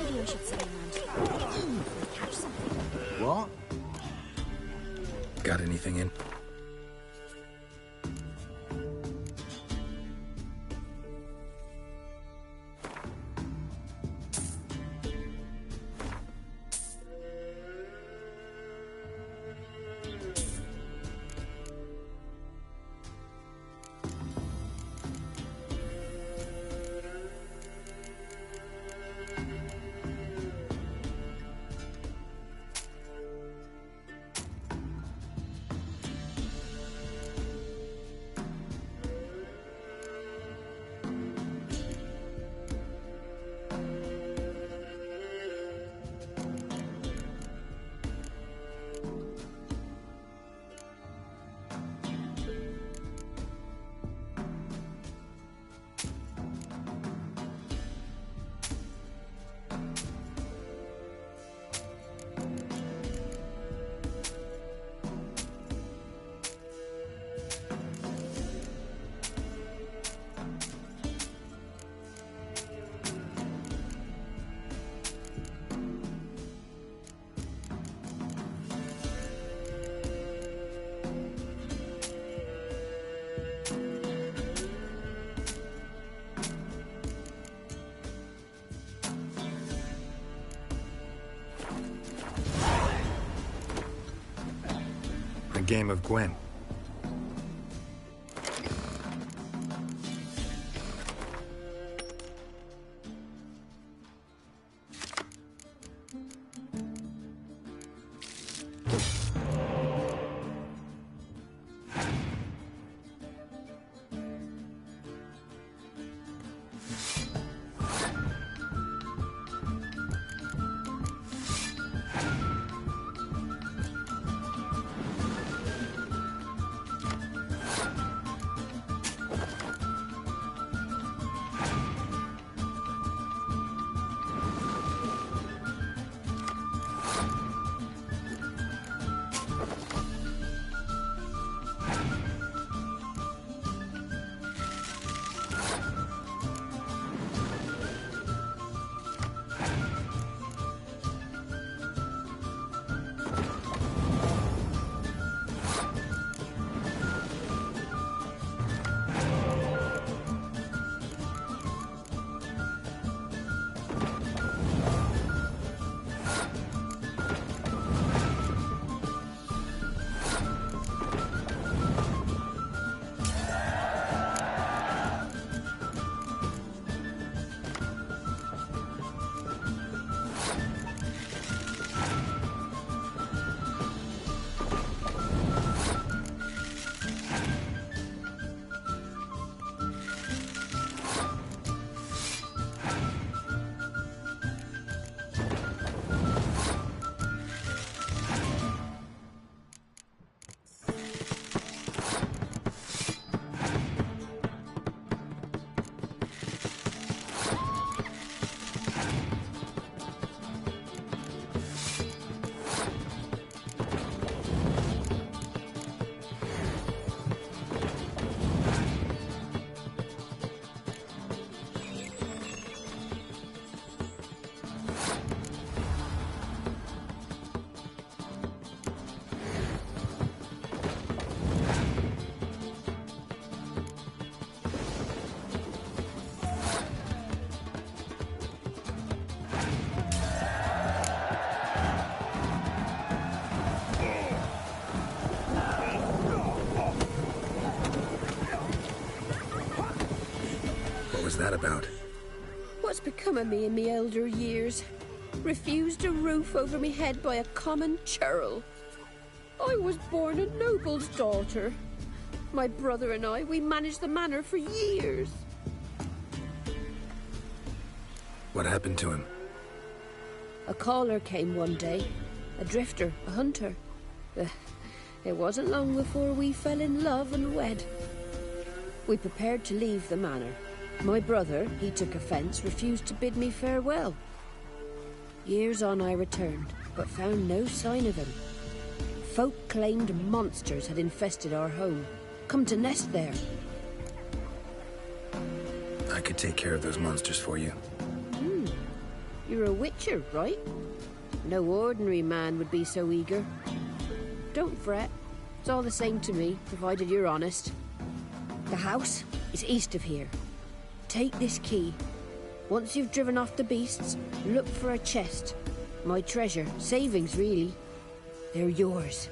Maybe I should sit around. Catch something. What? Got anything in? Game of Gwen. was that about? What's become of me in me elder years? Refused a roof over me head by a common churl. I was born a noble's daughter. My brother and I, we managed the manor for years. What happened to him? A caller came one day. A drifter, a hunter. It wasn't long before we fell in love and wed. We prepared to leave the manor. My brother, he took offence, refused to bid me farewell. Years on I returned, but found no sign of him. Folk claimed monsters had infested our home, come to nest there. I could take care of those monsters for you. You're a witcher, right? No ordinary man would be so eager. Don't fret. It's all the same to me, provided you're honest. The house is east of here. Take this key. Once you've driven off the beasts, look for a chest. My treasure, savings really. They're yours.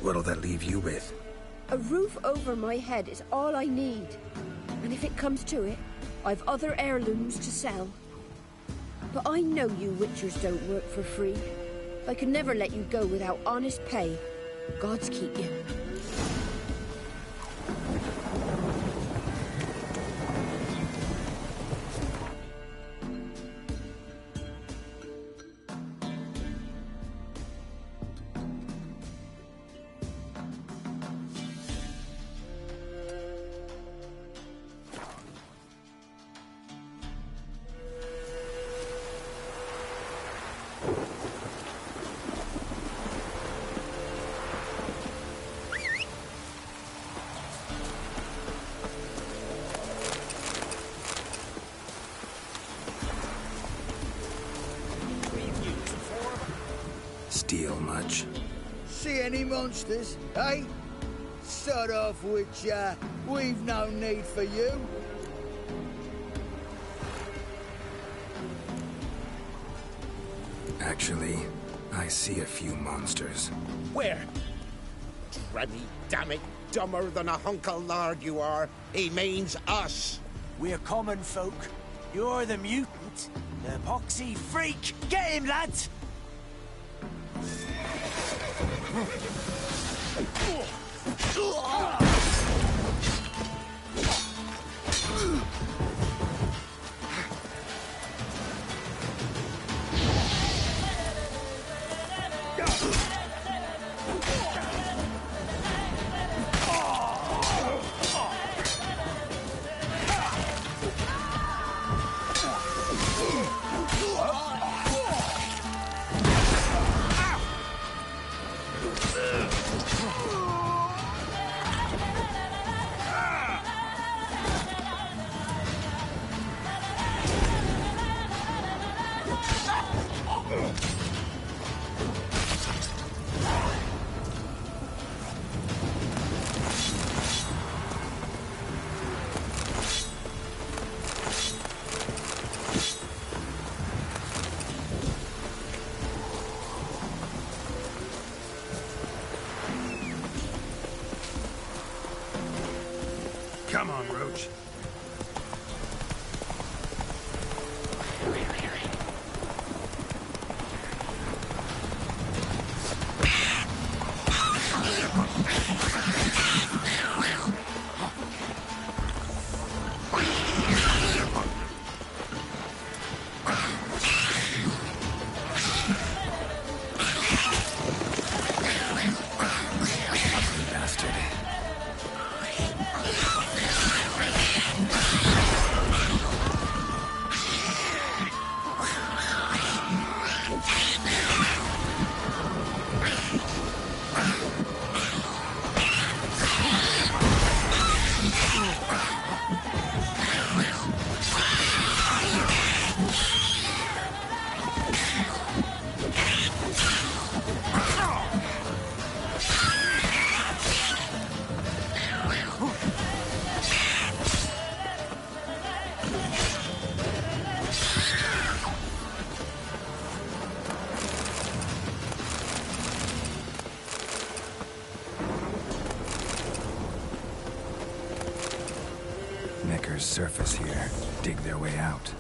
What'll that leave you with? A roof over my head is all I need. And if it comes to it, I've other heirlooms to sell. But I know you witchers don't work for free. I could never let you go without honest pay. Gods keep you. Steal much? See any monsters, eh? Sod off, Witcher. We've no need for you. Actually, I see a few monsters. Where? Dremmy, damn it, dumber than a hunk of lard you are. He means us. We're common folk. You're the mutant, the poxy freak. Get him, lads! Come on, Roach. Bastard. Knickers surface here, dig their way out.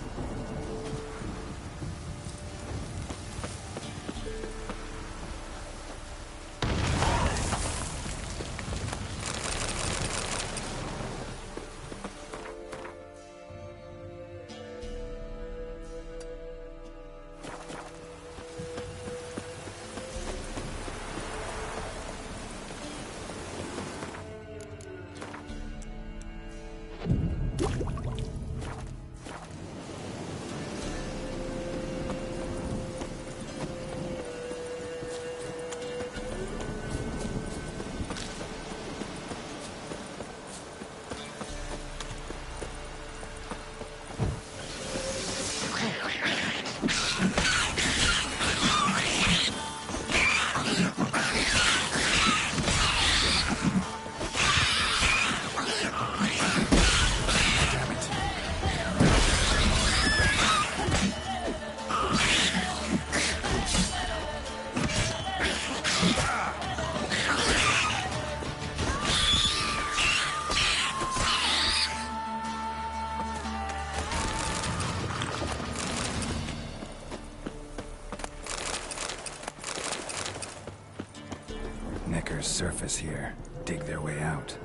Knickers surface here, dig their way out.